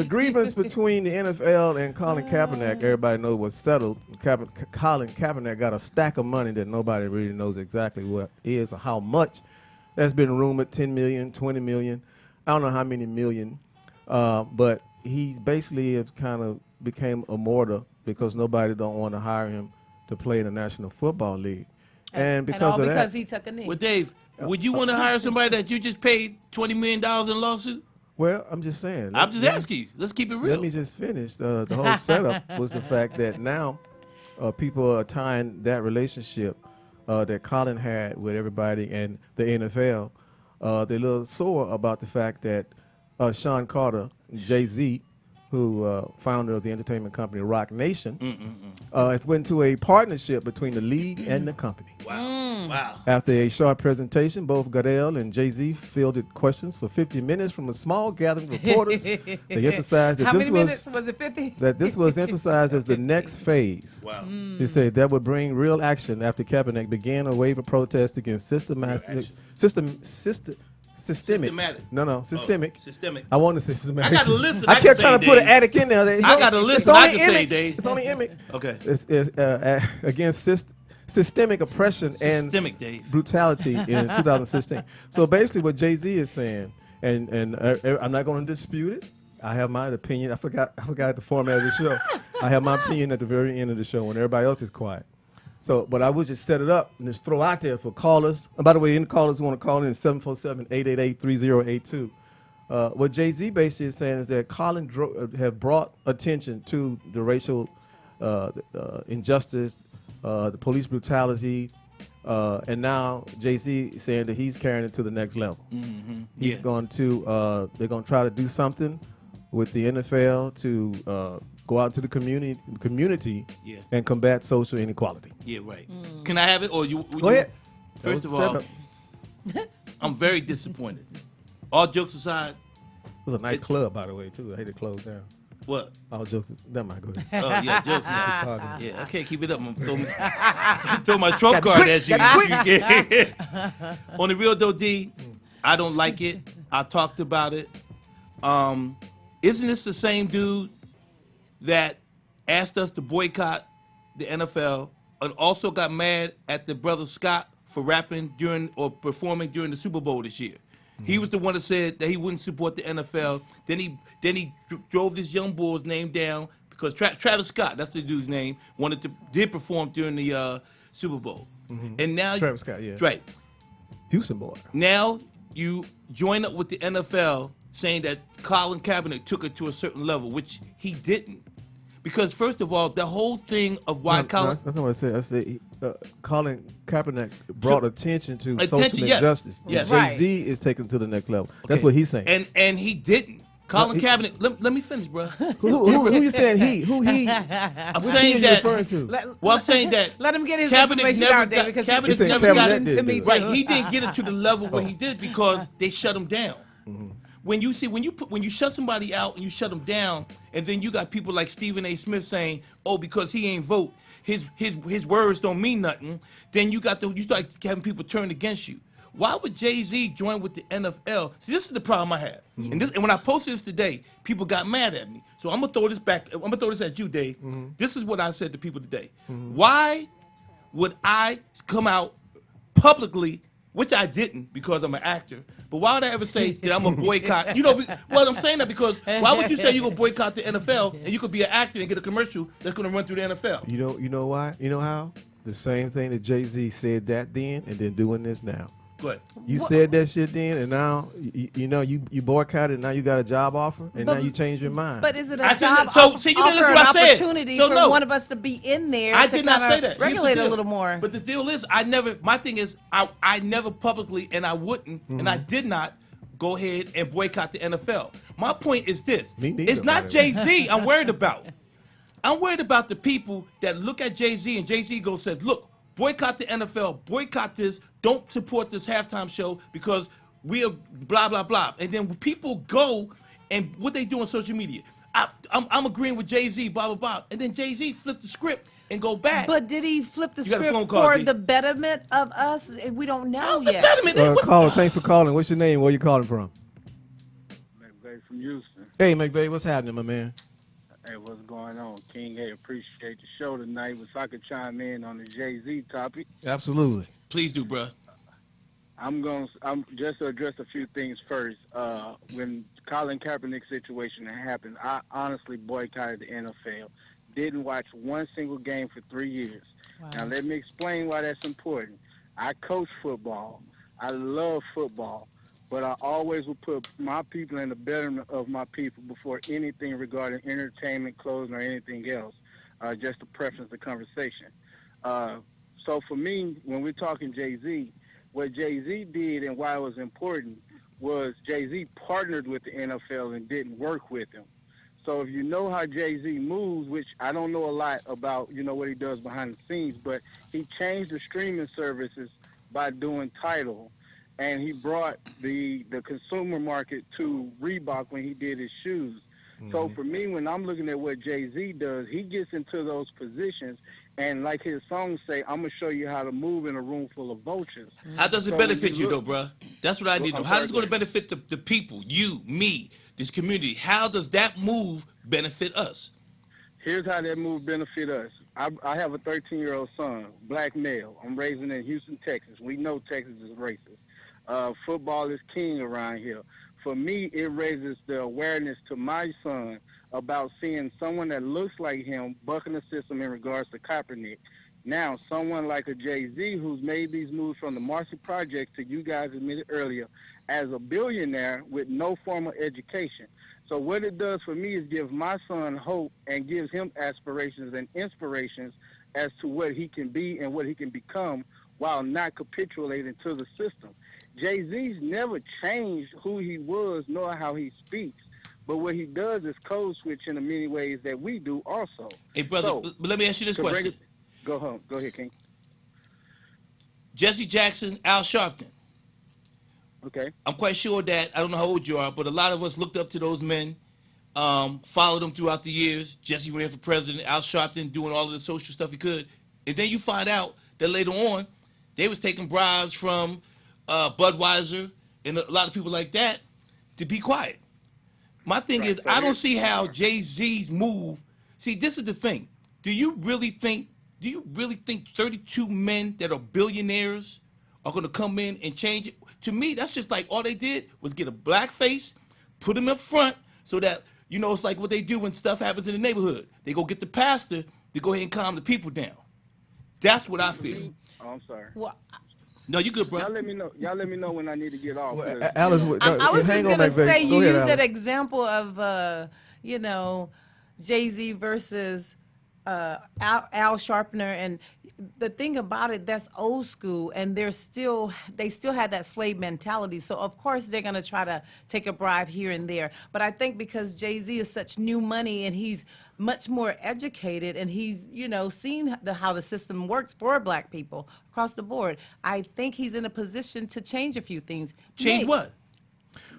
grievance between the NFL and Colin Kaepernick, everybody knows was settled. Colin Kaepernick got a stack of money that nobody really knows exactly what is or how much. That's been rumored, 10 million, 20 million. I don't know how many million. But he basically has kind of became a martyr because nobody don't want to hire him to play in the National Football League. And because all of because that, he took a knee. Well, Dave, would you want to hire somebody that you just paid $20 million in a lawsuit? well, I'm just saying. I'm just asking you. Let's keep it real. Let me just finish. The whole setup was the fact that now people are tying that relationship that Colin had with everybody and the NFL. They're a little sore about the fact that Sean Carter, Jay-Z, who founder of the entertainment company Rock Nation, has went to a partnership between the league and the company. Wow. After a short presentation, both Goodell and Jay-Z fielded questions for 50 minutes from a small gathering of reporters. They emphasized that How many minutes? Was it 50? that this was emphasized as the next phase. Wow. They said that would bring real action after Kaepernick began a wave of protest against systemic. Systematic. No, systemic. Oh, systemic. I want to say systematic. I gotta listen. I kept can trying say, to put an Dave. attic in there. It's I only- gotta it's listen. I only can say, Emmett. Dave. It's only Emmett. Okay. It's against systemic oppression and Systemic, Dave. brutality in 2016. So basically, what Jay-Z is saying, and I'm not going to dispute it. I have my opinion. I forgot the format of the show. I have my opinion at the very end of the show when everybody else is quiet. So, but I would just set it up and just throw out there for callers. And by the way, any callers who want to call in, 747-888-3082. What Jay-Z basically is saying is that Colin have brought attention to the racial injustice, the police brutality, and now Jay-Z is saying that he's carrying it to the next level. He's going to they're going to try to do something with the NFL to go out into the community and combat social inequality. Yeah, right. Can I have it, or you? Go ahead. First of all, I'm very disappointed. All jokes aside, It was a nice club, by the way, too. I hate to close down. what? All jokes. Never mind. Go ahead. Oh yeah, jokes aside. Chicago. Yeah, I can't keep it up. I'm gonna throw my trump card at you. On the real though, D, I don't like it. I talked about it. Isn't this the same dude that asked us to boycott the NFL and also got mad at the brother Scott for rapping during or performing during the Super Bowl this year? He was the one that said that he wouldn't support the NFL. Then he drove this young bull's name down because Travis Scott, that's the dude's name, did perform during the Super Bowl. And now Travis Scott, yeah. Right. Houston boy. Now you join up with the NFL saying that Colin Kaepernick took it to a certain level, which he didn't. Because first of all, the whole thing of why Colin... That's not what I said. I said Colin Kaepernick brought attention to social yes. injustice. Yes. Jay-Z is taking it to the next level. That's what he's saying. And he didn't. Colin Kaepernick... Let me finish, bro. Who you saying he? Who he? I'm Which saying he that... referring to? Well, I'm saying that... Let him get his Kaepernick information never out there got- because Kaepernick he's never got listening it. to me Right, too. he didn't get it to the level where he did because they shut him down. When you shut somebody out and you shut them down, and then you got people like Stephen A. Smith saying, "Oh, because he ain't vote, his words don't mean nothing." Then you start having people turn against you. Why would Jay-Z join with the NFL? See, this is the problem I have. And when I posted this today, people got mad at me. So I'm gonna throw this back. I'm gonna throw this at you, Dave. This is what I said to people today. Why would I come out publicly? Which I didn't because I'm an actor. But why would I ever say that I'm going to boycott? Well, I'm saying that because why would you say you're going to boycott the NFL and you could be an actor and get a commercial that's going to run through the NFL? You know why? You know how? The same thing that Jay-Z said that then and then doing this now. Go ahead. You said that shit then, and now you boycotted, and now you got a job offer, and now you change your mind. But is it I a said job that- so, see, you offer, didn't an listen to what I said. opportunity So, for no. one of us to be in there I to did not kinda say that. Here's the regulate a deal. little more? But the deal is, my thing is, I never publicly, and I wouldn't, and I did not go ahead and boycott the NFL. My point is this. Me neither, It's not by the way. Jay-Z I'm worried about. I'm worried about the people that look at Jay-Z and Jay-Z says, look, boycott the NFL, boycott this, don't support this halftime show because we are blah, blah, blah. And then people go and what they do on social media. I'm agreeing with Jay-Z, blah, blah, blah. And then Jay-Z flipped the script and go back. But did he flip the You got a phone script call, for D. the betterment of us? We don't know How's the yet. betterment? Caller, thanks for calling. What's your name? Where you calling from? McVay from Houston. Hey, McVay, what's happening, my man? Hey, what's going on? King, hey, appreciate the show tonight. If I could chime in on the Jay-Z topic. Absolutely. Please do, bro. I'm just to address a few things first. When Colin Kaepernick's situation happened, I honestly boycotted the NFL. Didn't watch one single game for 3 years. Wow. Now let me explain why that's important. I coach football. I love football, but I always will put my people and the betterment of my people before anything regarding entertainment, clothing, or anything else. Just to preference the conversation. So for me, when we're talking Jay-Z, what Jay-Z did and why it was important was Jay-Z partnered with the NFL and didn't work with them. So if you know how Jay-Z moves, which I don't know a lot about, what he does behind the scenes, but he changed the streaming services by doing Tidal, and he brought the consumer market to Reebok when he did his shoes. So for me, when I'm looking at what Jay-Z does, he gets into those positions, and like his songs say, I'm going to show you how to move in a room full of vultures. How does it So benefit when you, you though, look- bro? That's what I need to know. I'm How sorry, is it going to go benefit the people, you, me, this community? How does that move benefit us? Here's how that move benefit us. I have a 13-year-old son, black male. I'm raising in Houston, Texas. We know Texas is racist. Football is king around here. For me, it raises the awareness to my son about seeing someone that looks like him bucking the system in regards to Kaepernick. Now, someone like a Jay-Z who's made these moves from the Marcy Project to you guys admitted earlier, as a billionaire with no formal education. So what it does for me is give my son hope and gives him aspirations and inspirations as to what he can be and what he can become while not capitulating to the system. Jay-Z's never changed who he was nor how he speaks. But what he does is code switch in many ways that we do also. Hey, brother, So, but let me ask you this question. Go ahead, King. Jesse Jackson, Al Sharpton. Okay. I'm quite sure that, I don't know how old you are, but a lot of us looked up to those men, followed them throughout the years. Jesse ran for president, Al Sharpton doing all of the social stuff he could. And then you find out that later on, they was taking bribes from Budweiser and a lot of people like that to be quiet. My thing is, I don't see how Jay-Z's move. See, this is the thing. Do you really think 32 men that are billionaires are going to come in and change it? To me, that's just like all they did was get a black face, put him up front so that, it's like what they do when stuff happens in the neighborhood. They go get the pastor to go ahead and calm the people down. That's what I feel. Oh, I'm sorry. Well, No, you good, bro. Y'all let me know when I need to get off. Well, Alice, I was just going to say, you ahead, used that Alice. example of, Jay-Z versus Al Sharpner, and the thing about it, that's old school, and they still had that slave mentality. So of course they're gonna try to take a bribe here and there. But I think because Jay-Z is such new money and he's much more educated and he's seen how the system works for black people across the board, I think he's in a position to change a few things. Change Maybe. what?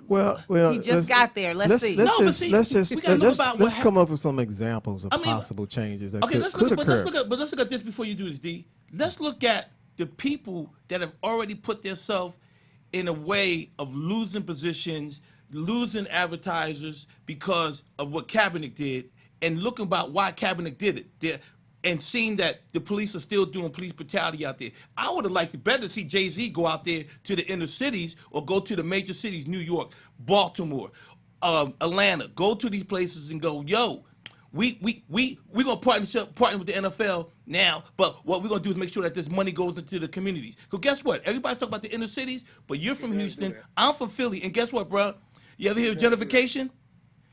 Well, He just got there. Let's see. Let's come up with some examples of possible changes that could occur. Let's look at this before you do this, D. Let's look at the people that have already put themselves in a way of losing positions, losing advertisers because of what Kaepernick did, and looking about why Kaepernick did it. And seeing that the police are still doing police brutality out there. I would have liked to better see Jay-Z go out there to the inner cities or go to the major cities, New York, Baltimore, Atlanta. Go to these places and go, yo, we gonna partner with the NFL now, but what we're gonna do is make sure that this money goes into the communities. Because guess what? Everybody's talking about the inner cities, but you're from Houston, I'm from Philly, and guess what, bro? You ever hear of gentrification?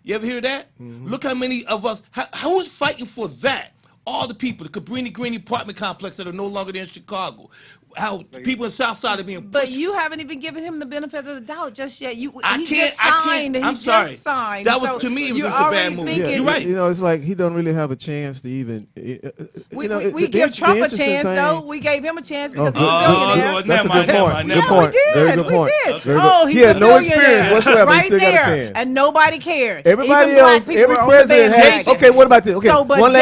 You ever hear that? Mm-hmm. Look how many of us, who is fighting for that? All the people, the Cabrini Green apartment complex that are no longer there in Chicago, how people in South Side are being pushed. But you haven't even given him the benefit of the doubt just yet. I can't. I'm sorry. Signed, that was to me. It was just a bad move. Yeah, you're right. It's like he don't really have a chance to even. We give Trump a chance, though. We gave him a chance because he's a billionaire. That's a good point. Good point. Very good point. Oh, he had no experience whatsoever. Right he still got a there, chance. and nobody cared. Everybody Even else, every president has. Okay, what about this? Okay, one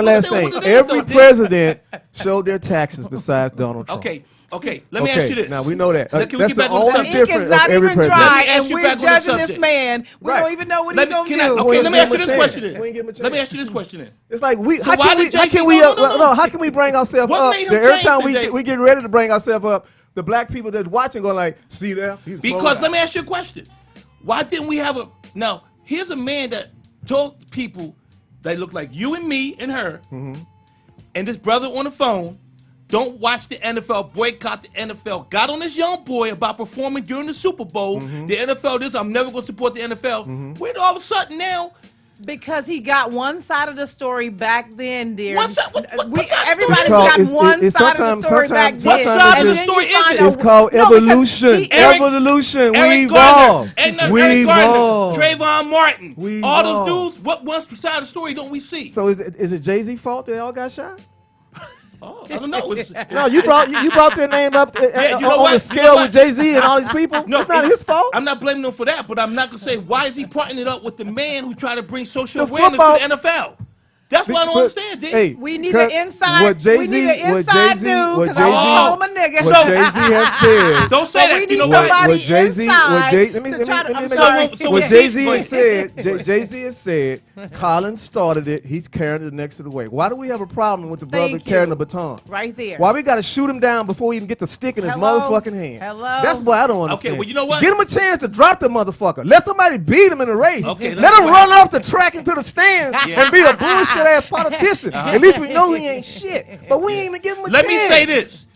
last thing. Every president showed their taxes besides Donald Trump. Okay. Let me ask you this. Now we know that. That's the only difference is not of every even president. dry, and we're judging this man. We don't even know what he's gonna do. Okay, let me ask you this question then. Let me ask you this question then. It's like how can we bring ourselves up? Every time we get ready to bring ourselves up, the black people that's watching go like, see there? Because let me ask you a question. Why didn't we have now? Here's a man that told people they look like you and me and her, and this brother on the phone. Don't watch the NFL, boycott the NFL. Got on this young boy about performing during the Super Bowl. The NFL I'm never going to support the NFL. When all of a sudden now. Because he got one side of the story back then, dear. What side? Everybody's got one side of the story back then. What side of the story is it? It's called evolution. Evolution. We evolve. Trayvon Martin. All those dudes. What one side of the story don't we see? So is it Jay-Z's fault they all got shot? Oh, I don't know. No, you brought their name up on the scale with Jay-Z and all these people. No, it's not his fault. I'm not blaming them for that, but I'm not gonna say why is he partnering it up with the man who tried to bring social awareness to the NFL. That's what I don't understand, D. Hey, we need an inside. What Jay-Z dude, because I call him a nigga. What Jay-Z has said. Don't say that. You know what Jay-Z? What Jay-Z has said. Jay-Z has said. Colin started it. He's carrying it next to the way. Why do we have a problem with the brother carrying the baton? Right there. Why we got to shoot him down before he even get the stick in his motherfucking hand? Hello. That's what I don't understand. Okay, well you know what? Get him a chance to drop the motherfucker. Let somebody beat him in a race. Okay, let him run off the track into the stands and be a bullshit ass politician. At least we know he ain't shit. But we ain't even give him a chance. Let me say this.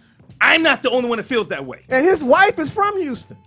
I'm not the only one that feels that way. And his wife is from Houston.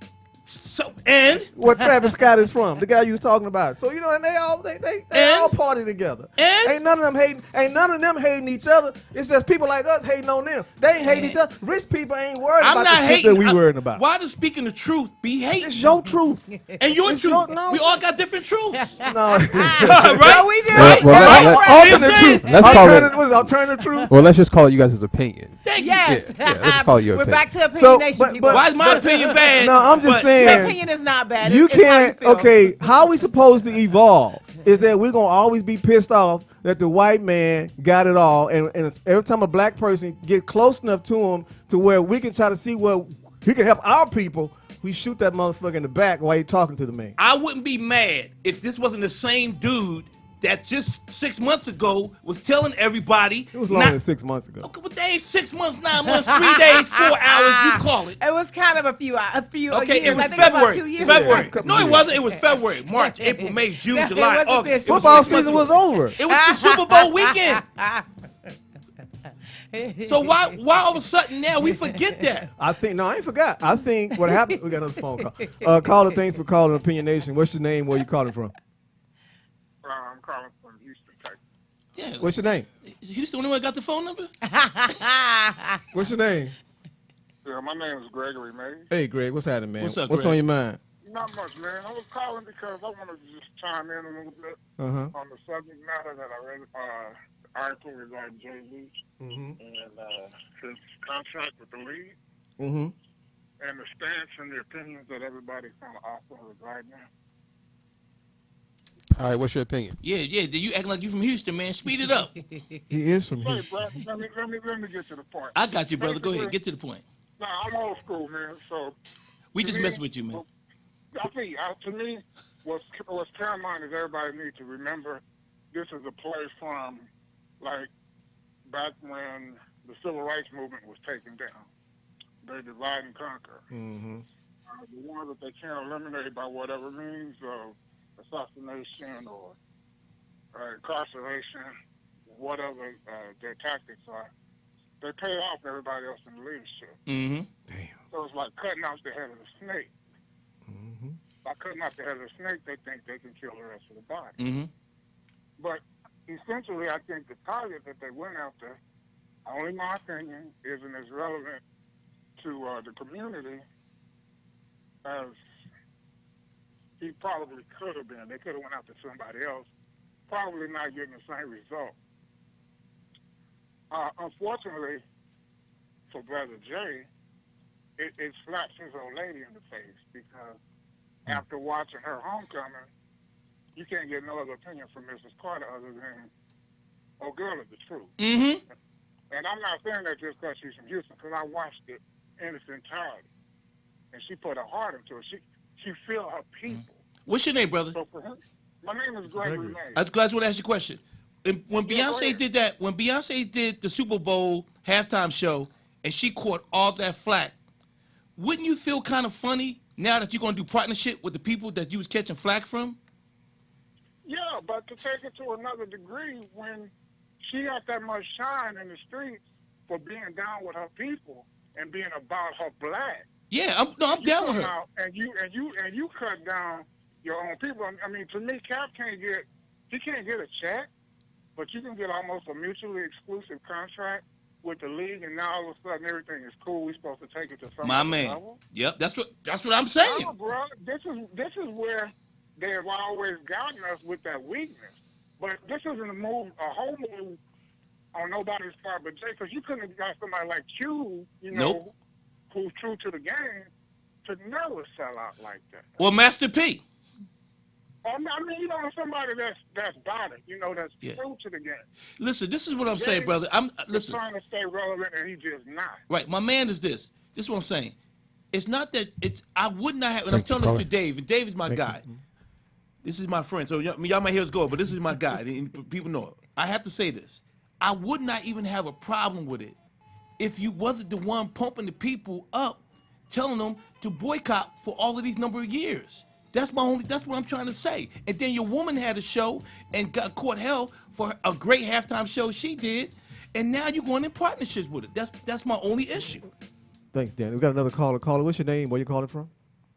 So and Where Travis Scott is from, the guy you was talking about. So and they all party together. And? Ain't none of them hating each other. It's just people like us hating on them. They ain't hating each other. Rich people ain't worried I'm about not the hating. shit that we worrying about. Why does speaking the truth be hate? It's your truth. And your It's truth. no. We all got different truths. No. Right? we do. Well, Right? Alternate truth. Let's call it- Alternative truth. Well, let's just call it you guys' opinion. Thank Yes. you. Yeah, let's call it your We're opinion. back to opinion So, nation, but- people. Why is my opinion bad? No, I'm just but- Your saying. opinion is not bad. You It's how can't. feel. Okay, how we supposed to evolve is that we're gonna always be pissed off that the white man got it all, and every time a black person get close enough to him to where we can try to see where he can help our people, we shoot that motherfucker in the back while he talking to the man. I wouldn't be mad if this wasn't the same dude that just 6 months ago was telling everybody. It was longer than 6 months ago. Okay, but they ain't 6 months, 9 months, 3 days, 4 hours. You call it. It was kind of a few Okay, years. it was I think February. about 2 years. February. couple No, it years. wasn't. It was February, March, April, May, June, No, it July, wasn't August. this. It was Football 6 months season was ago. over. It was the Super Bowl weekend. So why all of a sudden now we forget that? I ain't forgot. I think what happened. We got another phone call. Caller, thanks for calling Opinion Nation. What's your name? Where you calling from? I'm calling from Houston, Texas. Yeah. What's your name? Is Houston the only one that got the phone number? What's your name? Yeah, my name is Gregory Mays. Hey, Greg. What's happening, man? What's up, What's Greg? on your mind? Not much, man. I was calling because I wanted to just chime in a little bit Uh-huh. on the subject matter that I read, the article regarding Jay-Z Mm-hmm. and his contract with the league Mm-hmm. and the stance and the opinions that everybody's kind of offering regarding that. All right, what's your opinion? Yeah. You acting like you from Houston, man. Speed it up. He is from Hey, Houston. bro, let me get to the point. I got you, brother. Go ahead. Get to the point. No, I'm old school, man. So We to just me, messing with you, man. I think, to me, what's paramount is everybody needs to remember this is a play from, like, back when the civil rights movement was taken down. They divide and conquer. Mm-hmm. The ones that they can't eliminate by whatever means of assassination or incarceration, whatever their tactics are, they pay off everybody else in the leadership. Mm-hmm. Damn. So it's like cutting off the head of the snake. Mm-hmm. By cutting off the head of the snake, they think they can kill the rest of the body. Mm-hmm. But essentially, I think the target that they went after, only my opinion, isn't as relevant to the community as he probably could have been. They could have went after somebody else, probably not getting the same result. Unfortunately, for Brother Jay, it slaps his old lady in the face because after watching her homecoming, you can't get no other opinion from Mrs. Carter other than, oh, girl is the truth. Mm-hmm. And I'm not saying that just because she's from Houston, because I watched it in its entirety. And she put her heart into it. She feel her people. What's your name, brother? So for him, my name is Gregory Mays. I just want to ask you a question. When Yeah, go Beyonce ahead. did that, when Beyonce did the Super Bowl halftime show and she caught all that flack, wouldn't you feel kind of funny now that you're going to do partnership with the people that you was catching flack from? Yeah, but to take it to another degree, when she got that much shine in the streets for being down with her people and being about her black, Yeah, I'm down with come her. out and you cut down your own people. I mean, to me, Cap can't get a check, but you can get almost a mutually exclusive contract with the league, and now all of a sudden everything is cool. We're supposed to take it to some My other man. level. Yep, that's what I'm saying. No, bro, this is where they have always gotten us with that weakness. But this isn't a whole move on nobody's part but Jay, because you couldn't have got somebody like Q, Nope. who's true to the game, to never sell out like that. Or Master P. I mean, somebody that's about it, that's Yeah. true to the game. Listen, this is what I'm Jay saying, brother. He's Listen. trying to stay relevant, and he's just not. Right, my man is this. This is what I'm saying. It's not that I would not have, and I'm Thank you, telling this to caller. Dave, and Dave is my guy. This is my friend, so y'all might hear us go, but this is my guy, and people know it. I have to say this. I would not even have a problem with it if you wasn't the one pumping the people up, telling them to boycott for all of these number of years. That's what I'm trying to say. And then your woman had a show and got caught hell for a great halftime show she did, and now you're going in partnerships with it. That's my only issue. Thanks, Dan. We got another caller. Caller, what's your name? Where you calling from?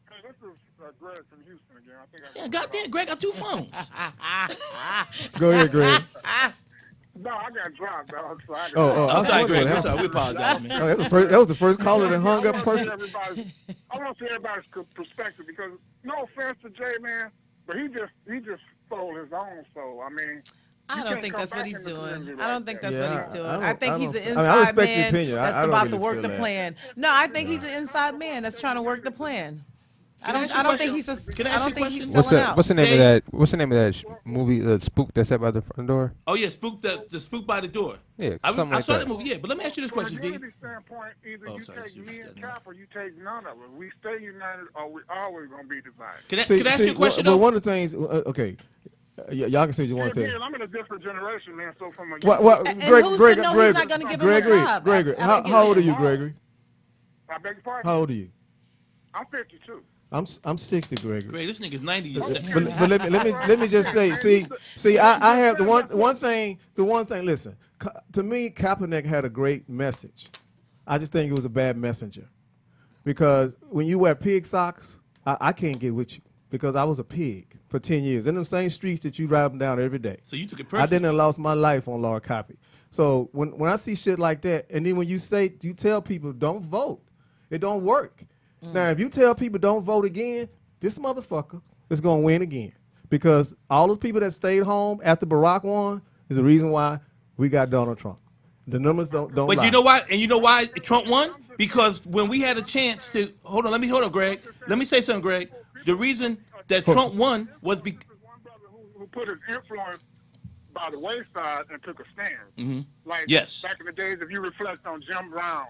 Hey, this is Greg from Houston again. I think Yeah, goddamn, Greg got 2 phones. Go ahead, Greg. No, I got dropped, dog. So I I'm sorry, what Greg. I'm happened? sorry. We apologize, man. Oh, that was the first caller that hung up I person. want to see everybody's perspective because no offense to Jay, man, but he just stole his own soul. I mean, I you don't can't think come that's what back he's in the doing. community I don't like think that. that's what he's doing. I I think don't- he's an I mean, inside I respect your man opinion. that's I don't about really to work feel the that. plan. No, I think he's an inside man that's trying to work the plan. I don't think he's a. Can I I ask don't you a think he's question? What's selling the out. What's the name Dave? of that? What's the name of that movie? The spook that's at by the front door. Oh yeah, the spook by the door. Yeah, I something like saw that. that movie. Yeah, but let me ask you this From a question, D. unity standpoint, either Oh, you sorry, take you me said and no. Cap or you take none of us. We stay united or we always going to be divided. Can I See, ask you a question but though? one of the things, okay, y'all can say what you want to say. Again, I'm in a different generation, man, so from a What, And Greg, who Greg, said no, he's Greg, not gonna give him a Gregory, job Gregory, after how old are getting you, Gregory? I beg your pardon? How old are you? I'm 52. I'm 60, Gregory. Greg, this nigga's 90. You But, said. but let me just say, see, I have the one thing. Listen, to me, Kaepernick had a great message. I just think it was a bad messenger, because when you wear pig socks, I can't get with you because I was a pig for 10 years in the same streets that you drive them down every day. So you took it I personally. didn't have lost my life on Laura Copy. So when I see shit like that, and then when you tell people don't vote, it don't work. Now, if you tell people don't vote again, this motherfucker is going to win again, because all those people that stayed home after Barack won is the reason why we got Donald Trump. The numbers don't But lie. you know why? And you know why Trump won? Because when we had a chance to hold on, Greg. Let me say something, Greg. The reason that Trump won was because There's one brother who put his influence by the wayside and took a stand. Like Yes. back in the days, if you reflect on Jim Brown,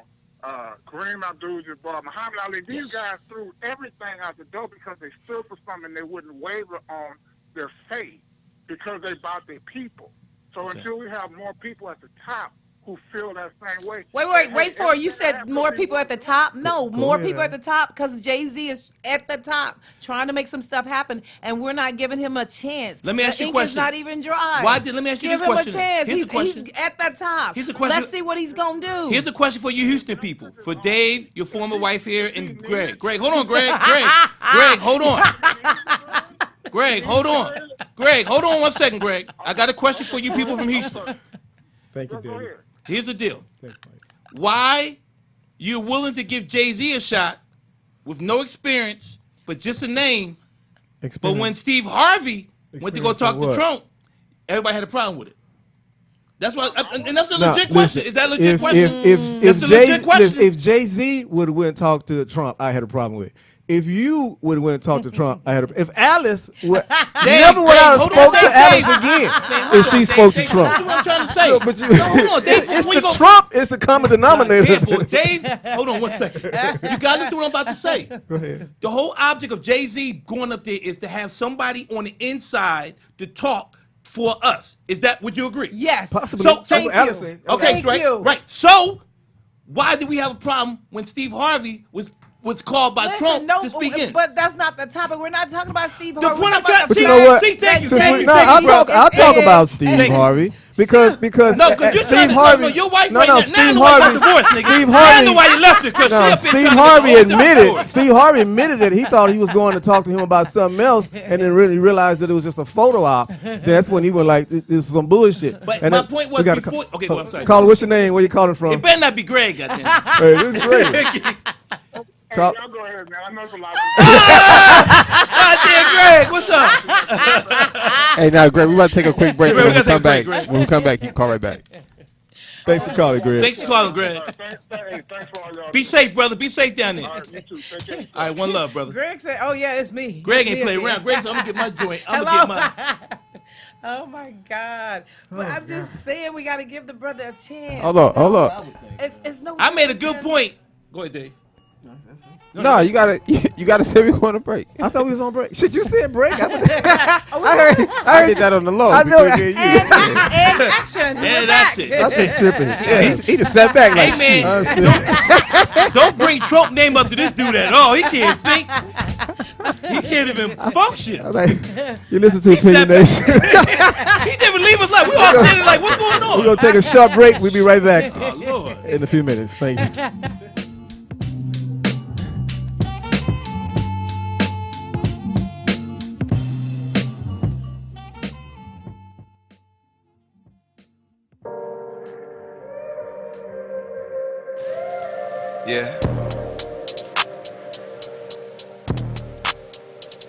Kareem Abdul-Jabbar, Muhammad Ali, these guys threw everything out the door because they stood for something. They wouldn't waver on their faith because they bought their people. So until we have more people at the top who feel that same way. Wait for it. You said more people at the top? No, more ahead, people Al. at the top because Jay-Z is at the top trying to make some stuff happen, and we're not giving him a chance. Let me ask the you a ink question. is not even dry. Let me ask you Give this question. him a chance. Here's He's the question. at the top. Here's the question. Let's see what he's going to do. Here's a question for you Houston people. For Dave, your former wife here, and Greg. Greg, hold on, Greg. Greg, hold on. Greg, hold on. Greg, hold on 1 second, Greg. I got a question for you people from Houston. Thank you, Go David. ahead. Here's the deal. Thanks, Mike. Why you're willing to give Jay-Z a shot with no experience, but just a name, but when Steve Harvey went to go Experience talk in to what? Trump, everybody had a problem with it. That's why, and that's a Now, legit question. listen, Is that a legit question? If That's a legit question. If Jay-Z would have went and talked to Trump, I had a problem with it. If you would have went and talked to Trump, I had a. If Alice would never would have hold on, spoke to Dave, Alice Dave. again Man, if she spoke to Dave, Trump. That's what I'm trying to say. So, but you, No, hold on, Dave. it's when the you go- Trump is the common denominator. Yeah, boy, Dave, hold on 1 second. You guys listen to what I'm about to say. Go ahead. The whole object of Jay-Z going up there is to have somebody on the inside to talk for us. Would you agree? Yes. Possibly. So, Thank you. Allison, Okay, Thank right, you. right. So, why do we have a problem when Steve Harvey was called by Trump to speak in? But that's not the topic. We're not talking about Steve The Harvey. point We're I'm talking trying about But you the know fact what? See, thank you, that thank you, Jay-Z I'll talk is about in- Steve Harvey because No, because you're Steve trying to, Harvey. no, your wife no, right no, now. Steve Now I know why you Harvey. got divorced, nigga. Steve Now I Harvey. know why you left her, because she No, up here Steve trying to Harvey make a whole different admitted. story. Steve Harvey admitted that he thought he was going to talk to him about something else, and then really realized that it was just a photo op. That's when he went like, "This is some bullshit." But And my then point we was gotta before. Okay, call, well, I'm sorry. Caller, what's your name? Where you calling from? It better not be Greg, goddamn. Hey, this is great. Hey, Call- y'all go ahead, man. I know it's a lot Goddamn, Greg, what's up? Hey, now, Greg, we about to take a quick break. Greg, When we we gotta take come a break, back, Greg. when we come back, you can call right back. Thanks for calling, Greg. Thanks for calling, Greg. Thanks for all y'all. Be safe, brother. Be safe down there. All right, you too. Take care. All right, one love, brother. Greg said, "Oh yeah, it's me." Greg It's ain't me play again. around. Greg said, I'm going to get my joint. I'm Hello. going to get mine. Oh my God! But I'm just saying we got to give the brother a chance. Hold on. It's no. I made a good point. Go ahead, Dave. No, you gotta say we're going to break. I thought we was on break. Shit, you said break. I I did that on the low. I know. between me and you. And action. And We're that's back. it. That's just tripping. Yeah, he just sat back like, Hey, man. shit. Oh, shit. Don't bring Trump name up to this dude at all. He can't think. He can't even function. was like, you listen to Opinion said- Nation. He didn't leave us like we all standing like, what's going on? We're gonna take a short break. We'll be right back Oh, Lord. in a few minutes. Thank you. Yeah.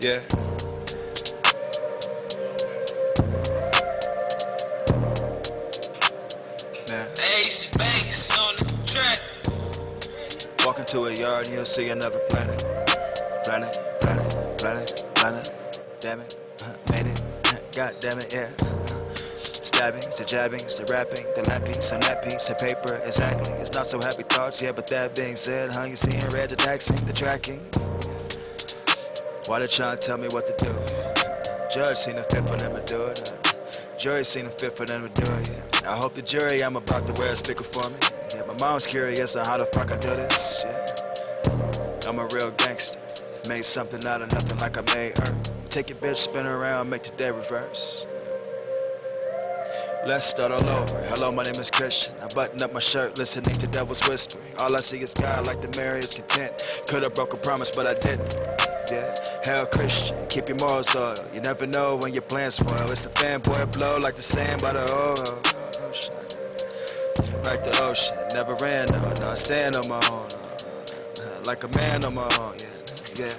Yeah. Ace Banks on the track. Walk into a yard and you'll see another planet. Planet, planet, planet, planet. Damn it, made it. God damn it, yeah. Stabbings, the jabbings, the rapping, the lap piece, and that piece of paper, exactly. It's not so happy thoughts, yeah, but that being said, you seeing red, the taxing, the tracking. Why they trying to tell me what to do? Judge seen a fit for them to do it. Jury seen a fit for them to do it, yeah. I hope the jury I'm about to wear a speaker for me. Yeah, my mom's curious on how the fuck I do this, yeah. I'm a real gangster. Made something out of nothing like I made Earth. Take your bitch, spin her around, make the day reverse. Let's start all over. Hello, my name is Christian. I button up my shirt, listening to devils whispering. All I see is God, like the Mary is content. Could've broke a promise, but I didn't. Yeah, hell Christian, keep your morals loyal. You never know when your plans spoil. It's the fanboy blow like the sand by the ocean. Like the ocean, never ran, no, I stand on my own. Like a man on my own, yeah.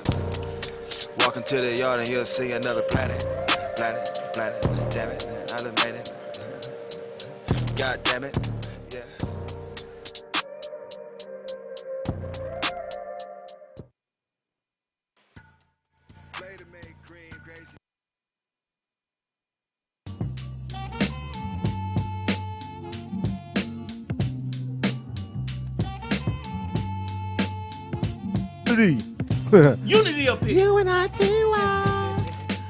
Walk into the yard and you'll see another planet. Planet, planet, damn it, I done made it. God damn it, yeah. Play to make green crazy. Unity up here. UNITY.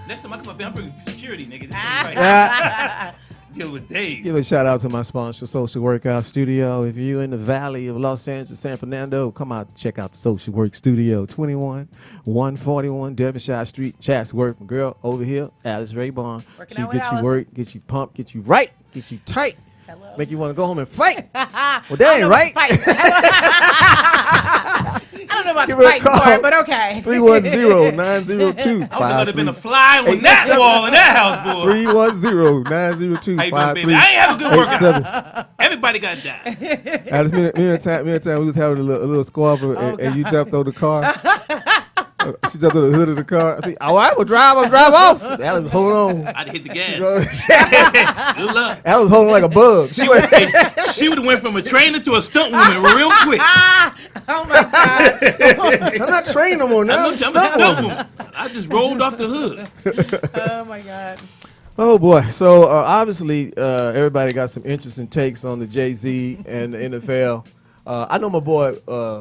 Next time I come up here, I'm bringing security, nigga. This ain't right. Deal with Dave. Give a shout out to my sponsor, Social Workout Studio. If you're in the Valley of Los Angeles, San Fernando, come out and check out the Social Work Studio, 141 Devonshire Street, Chatsworth. My girl over here, Alice Raibon. She get you work, get you pumped, get you right, get you tight. Hello. Make you want to go home and fight. Well, that ain't right. I don't know about the fighting part, but okay. 310-902. I would have been a fly on that wall in that house, boy. 310-902. How you doing, baby? I ain't have a good workout. Everybody got that. Alice, me and time we was having a little squabble, and you jumped on the car. She jumped on the hood of the car. I said, all right, we'll drive off. Alice, hold on. I'd hit the gas. Good luck. Alice holding like a bug. She would have went from a trainer to a stunt woman real quick. Oh my God. I'm not trained no more now. I'm a stunt woman. I just rolled off the hood. Oh my God. Oh boy! So obviously, everybody got some interesting takes on the Jay-Z and the NFL. I know my boy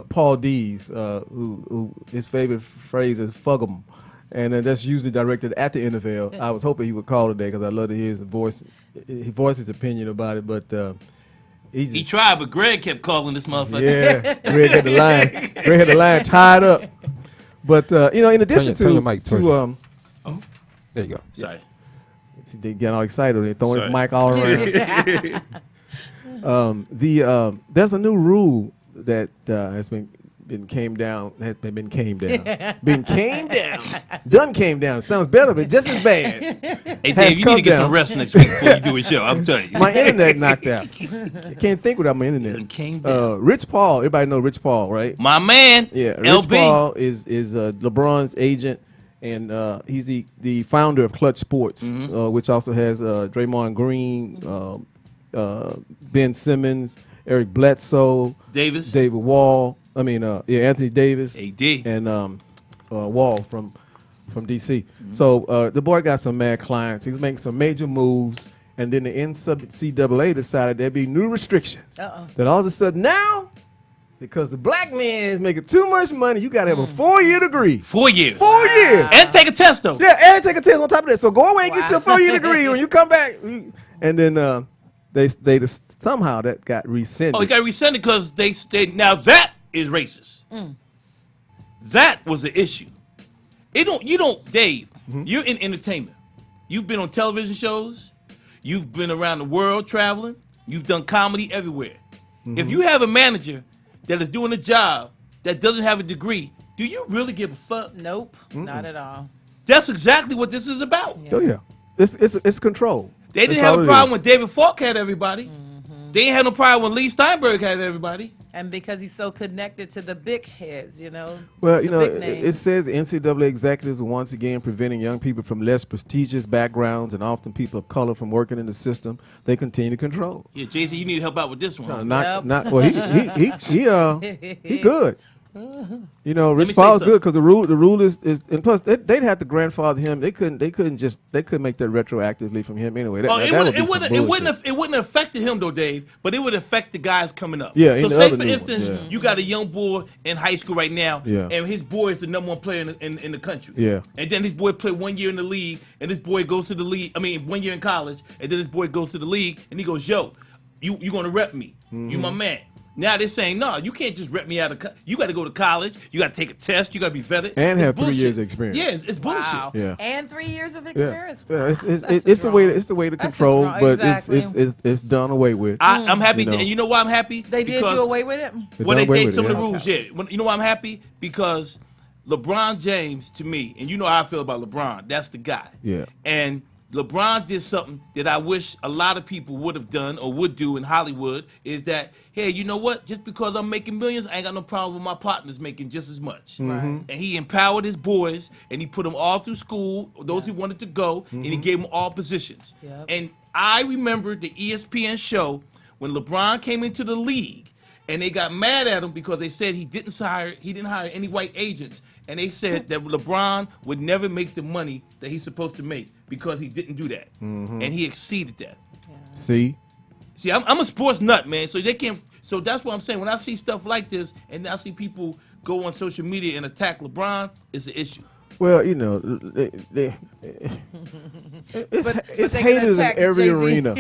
Paul Dees, who his favorite phrase is "fuck 'em," and that's usually directed at the NFL. I was hoping he would call today because I love to hear his voice. He voiced his opinion about it, but he tried, but Greg kept calling this motherfucker. Yeah, Greg had the line tied up. But in addition turn your mic to there you go. Sorry. They get all excited. They throwing his mic all around. There's a new rule that has been came down. Done came down. Sounds better, but just as bad. Hey Dave, you need to get some rest next week before you do a show. I'm telling you. My internet knocked out. I can't think without my internet. Came down. Rich Paul. Everybody know Rich Paul, right? My man. Yeah. Rich LB. Paul is LeBron's agent. And he's the founder of Clutch Sports, which also has Draymond Green, Ben Simmons, Eric Bledsoe, David Wall. Anthony Davis, AD, and Wall from DC. So the boy got some mad clients. He's making some major moves, and then the NCAA decided there'd be new restrictions. That all of a sudden now, because the black man is making too much money, you got to have a 4-year degree. 4 years. 4 years. And take a test, though. Yeah, and take a test on top of that. So go away and get your 4-year degree. When you come back, and then they somehow that got rescinded. Oh, it got rescinded because they now that is racist. That was the issue. Dave, you're in entertainment. You've been on television shows. You've been around the world traveling. You've done comedy everywhere. If you have a manager that is doing a job that doesn't have a degree, do you really give a fuck? Nope, not at all. That's exactly what this is about. Oh yeah, it's control. They didn't have a problem when David Falk had everybody. They ain't had no problem when Lee Steinberg had everybody. And because he's so connected to the big heads, Well, the big names. it says NCAA executives are once again preventing young people from less prestigious backgrounds and often people of color from working in the system they continue to control. Yeah, Jay-Z, you need to help out with this one. Well, he good. Rich say Paul's something. good because the rule is and plus they'd have to grandfather him. They couldn't make that retroactively from him anyway. It wouldn't have affected him though, Dave, but it would affect the guys coming up. Yeah, So the say other for new instance, ones, yeah. you got a young boy in high school right now, Yeah. and his boy is the #1 player in the country. Yeah. And then his boy played 1 year in the league, and this boy goes to the league. 1 year in college, and then this boy goes to the league, and he goes, "Yo, you gonna rep me? You my man." Now they're saying, no, you can't just rep me out of you got to go to college. You got to take a test. You got to be vetted. And It's have 3 bullshit. years experience. Yeah, it's bullshit. Wow. Yeah. And 3 years of Yeah, experience. it's the way to That's just control, wrong. but Exactly. it's done away with. I'm happy, You know. and you know why I'm happy? They did Because- do away with it. Well, done they away did with some it, of the yeah. rules, yeah. You know why I'm happy? Because LeBron James, to me, and you know how I feel about LeBron, that's the guy. Yeah. And LeBron did something that I wish a lot of people would have done or would do in Hollywood, is that, hey, you know what? Just because I'm making millions, I ain't got no problem with my partners making just as much. Right. And he empowered his boys, and he put them all through school, those who wanted to go, and he gave them all positions. Yep. And I remember the ESPN show when LeBron came into the league, and they got mad at him because they said he didn't hire any white agents. And they said that LeBron would never make the money that he's supposed to make because he didn't do that. And he exceeded that. See, I'm a sports nut, man. So they can't. So that's what I'm saying. When I see stuff like this, and I see people go on social media and attack LeBron, it's an issue. well, it's they can haters in attack every Jay-Z. arena.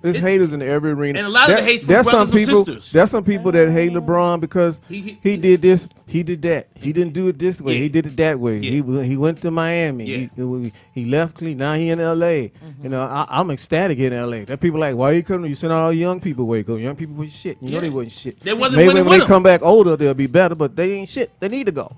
It's haters in every arena. And a lot of the hate's from there's some brothers and people. sisters. There's some people that hate LeBron because He- he did this, he did that. He didn't do it this way. Yeah. He did it that way. Yeah. He went to Miami. Yeah. He left Cleveland. Now he in L.A. I'm ecstatic in L.A. That people like, why you couldn't you send all young people away? Because young people was shit. You know Yeah. they wasn't shit. They wasn't Maybe winning when they with come back older, they'll be better. But they ain't shit. They need to go.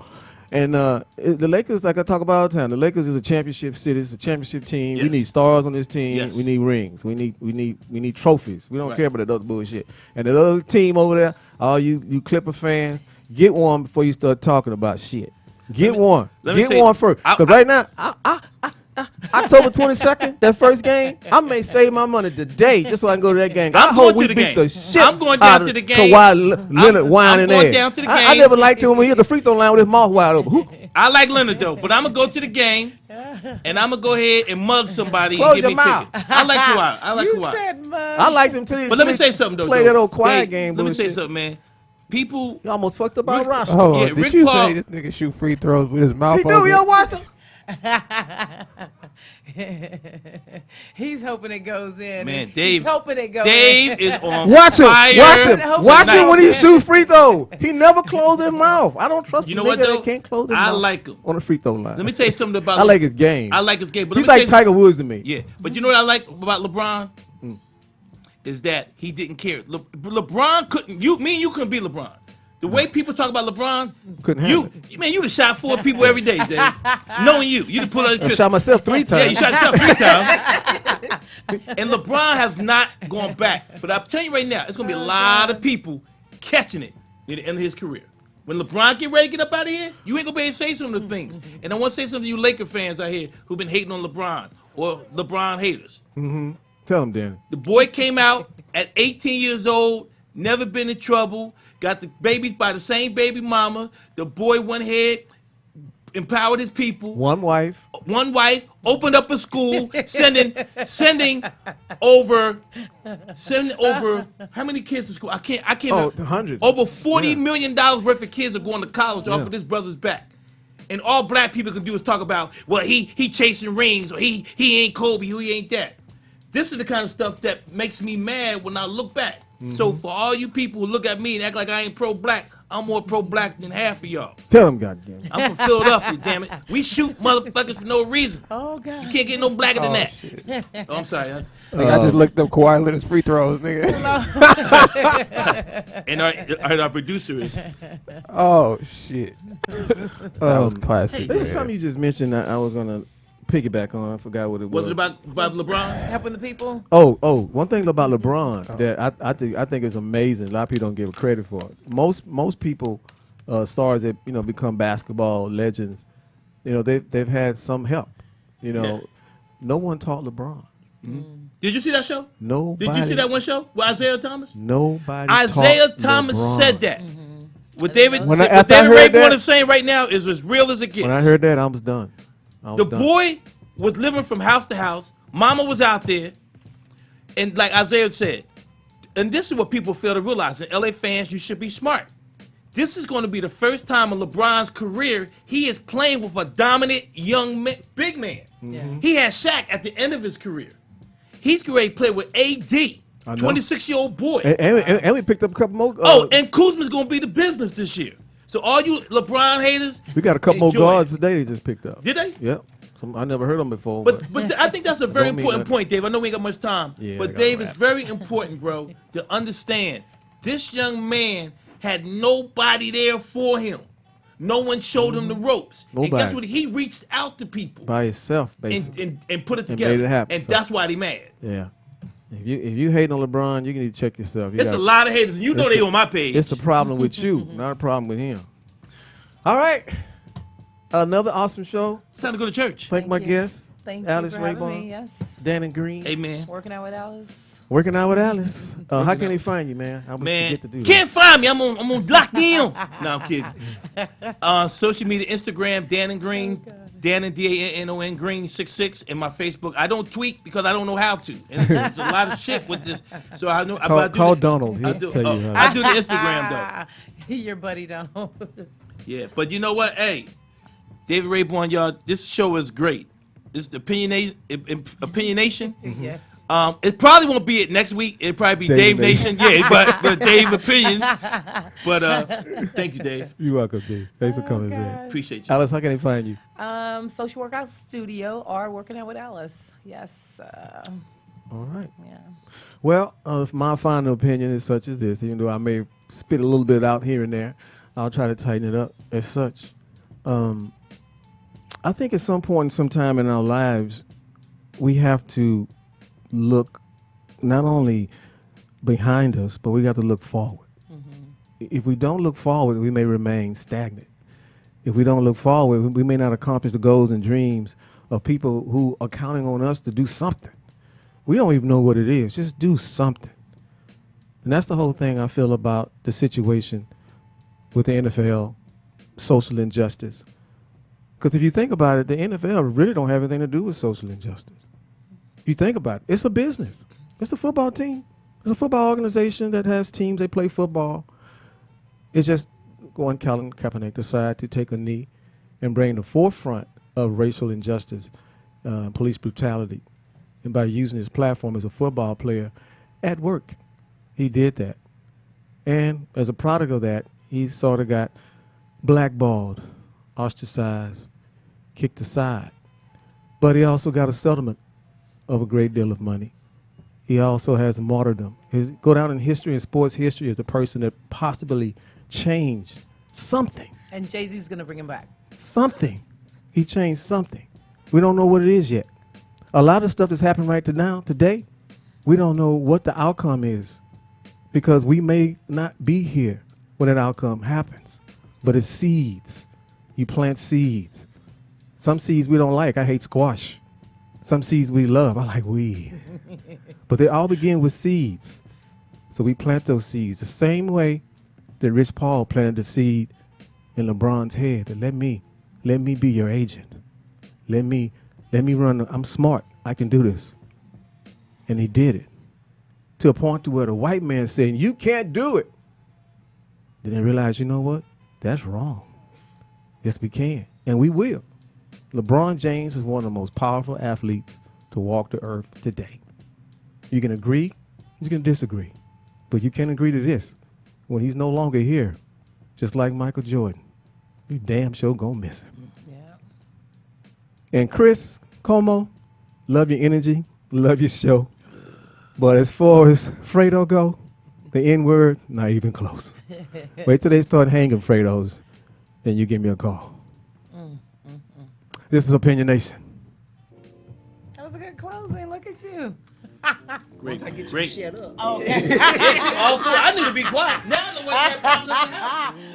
And the Lakers, like I talk about all the time, the Lakers is a championship city. It's a championship team. We Yes. need stars on this team. Yes. We need rings. We need trophies. We don't Right. care about that other bullshit. And the other team over there, all you Clipper fans, get one before you start talking about shit. Get one. let me Get say- one first. Because right now, October 22nd, that first game, I may save my money today just so I can go to that game. I I'm hope going we to the beat game. the shit I'm going out down of to the game. Kawhi Leonard whining I'm going ass. down to the I game. never liked him when he hit the free throw line with his mouth wide open. Who? I like Leonard though, but I'm gonna go to the game, and I'm gonna go ahead and mug somebody Close and give your me mouth. tickets. I like Kawhi. I like You Kawhi. said mud. I liked him too. But let me say something though. Play Joe. that old quiet Hey, game. Let me say bullshit. something, man. People, You almost fucked up our Rick- roster. Hold on, Yeah, did Rick you Paul- say this nigga shoot free throws with his mouth He do. open? You don't watch him. He's hoping it goes in. Man, He's Dave- hoping it goes Dave in. is on Watch him. fire. Watch him. Hope Watch tonight. him when he shoot free throw. He never closed his mouth. I don't trust You a know nigga what, though? that can't close his I mouth like him. on the free throw line. Let me tell you something about. I like his game. I like his game, but He's let me like tell you- Tiger Woods to me. Yeah, but you know what I like about LeBron is that he didn't care. LeBron couldn't. Me and you couldn't be LeBron. The way people talk about LeBron, Couldn't you handle man, you'd have shot 4 people every day, Dave. Knowing you'd have put on I shot myself 3 times. Yeah, you shot yourself 3 times. And LeBron has not gone back. But I'm telling you right now, it's gonna be a lot of people catching it at the end of his career. When LeBron get ready to get up out of here, you ain't gonna be able to say some of the things. And I want to say something to you Laker fans out here who've been hating on LeBron or LeBron haters. Tell him, Danny. The boy came out at 18 years old, never been in trouble, got the babies by the same baby mama. The boy went ahead, empowered his people. One wife. One wife, opened up a school, sending over how many kids to school? I can't. Oh, remember. hundreds. Over $40 Yeah. million worth of kids are going to college off Yeah. of this brother's back. And all black people can do is talk about, well, he chasing rings, or he ain't Kobe, he ain't that. This is the kind of stuff that makes me mad when I look back. So for all you people who look at me and act like I ain't pro-black, I'm more pro-black than half of y'all. Tell him, goddamn. I'm from Philadelphia, damn it. We shoot motherfuckers for no reason. Oh, God. You can't get no blacker than that. Shit. Oh, I'm sorry. Nigga, I just looked up Kawhi Leonard's free throws, nigga. And our producer is. Oh shit. That was classic. There was man. something you just mentioned that I was gonna piggyback on. I forgot what it was. Was it about LeBron? Helping the people. Oh, one thing about LeBron that I think is amazing. A lot of people don't give it credit for. Most people, stars that become basketball legends, they've had some help. Yeah. No one taught LeBron. Did you see that show? Nobody. Did you see that one show with Isaiah Thomas? Nobody. Isaiah taught Thomas LeBron. said that. What David After I heard Raybon that- is saying right now is as real as it gets. When I heard that, I was done. The boy was living from house to house. Mama was out there. And like Isaiah said, and this is what people fail to realize. And LA fans, you should be smart. This is going to be the first time in LeBron's career he is playing with a dominant young big man. Yeah. He had Shaq at the end of his career. He's ready to play with AD, I know. 26-year-old boy. And we picked up a couple more. And Kuzma's going to be the business this year. So all you LeBron haters, we got a couple more enjoy guards it. today they just picked up. Did they? Yep. I never heard them before. But I think that's a very Don't mean important nothing. point, Dave. I know we ain't got much time. Yeah, I but gotta Dave, wrap. it's very important, bro, to understand this young man had nobody there for him. No one showed him the ropes. And Nobody. guess what? He reached out to people by itself, basically. and put it And together. made it happen, And so. that's why they mad. Yeah. If you hating on LeBron, you need to check yourself. It's a lot of haters. You know they on my page. It's a problem with you, not a problem with him. All right. Another awesome show. It's time to go to church. Thank my you. guest, Thank Alice you for having Raibon. me. Yes. Dannon Green. Amen. Working out with Alice. Working out with Alice. How can they find you, man? I Man, forget to do can't find me. I'm on locked in. No, I'm kidding. Social media, Instagram, Dannon Green, Dannon Dannon Green 66, and my Facebook. I don't tweet because I don't know how to, and it's a lot of shit with this. So I know. Call Donald. He'll I do, tell you. I do the Instagram though. Your buddy don't. Yeah, but you know what? Hey, David Raybon, y'all. This show is great. This is the Opinionation. Yes. It probably won't be it next week. It'll probably be Dave Nation. Yeah, but Dave Opinion. But thank you, Dave. You're welcome, Dave. Thanks for coming, man. Appreciate you. Alice, how can they find you? Social Workout Studio or Working Out with Alice. Yes. All right. Yeah. Well, my final opinion is such as this, even though I may spit a little bit out here and there, I'll try to tighten it up as such. I think at some point, sometime in our lives, we have to look not only behind us, but we got to look forward. If we don't look forward, we may remain stagnant. If we don't look forward, we may not accomplish the goals and dreams of people who are counting on us to do something. We don't even know what it is. Just do something. And that's the whole thing I feel about the situation with the NFL, social injustice. Because if you think about it, the NFL really don't have anything to do with social injustice. You think about it, it's a business. It's a football team. It's a football organization that has teams, they play football. It's just Colin Kaepernick decided to take a knee and bring the forefront of racial injustice, police brutality, and by using his platform as a football player at work, he did that. And as a product of that, he sort of got blackballed, ostracized, kicked aside. But he also got a settlement of a great deal of money. He also has martyrdom. Go down in history, in sports history, as the person that possibly changed something. And Jay-Z's going to bring him back. Something. He changed something. We don't know what it is yet. A lot of stuff that's happening right now, today, we don't know what the outcome is because we may not be here when that outcome happens. But it's seeds. You plant seeds. Some seeds we don't like. I hate squash. Some seeds we love. I like weed. But they all begin with seeds. So we plant those seeds the same way that Rich Paul planted the seed in LeBron's head. That let me be your agent. Let me run. I'm smart. I can do this. And he did it to a point to where the white man said, you can't do it. Then they realized, you know what? That's wrong. Yes, we can. And we will. LeBron James is one of the most powerful athletes to walk the earth today. You can agree, you can disagree, but you can agree to this. When he's no longer here, just like Michael Jordan, you damn sure gonna miss him. Yeah. And Chris Como, love your energy, love your show. But as far as Fredo go, the N-word, not even close. Wait till they start hanging Fredos, then you give me a call. This is Opinionation. closing. Look at you. Great, I get you great. shut up. Okay. Oh, cool. I need to be quiet. Now the way that comes at the house.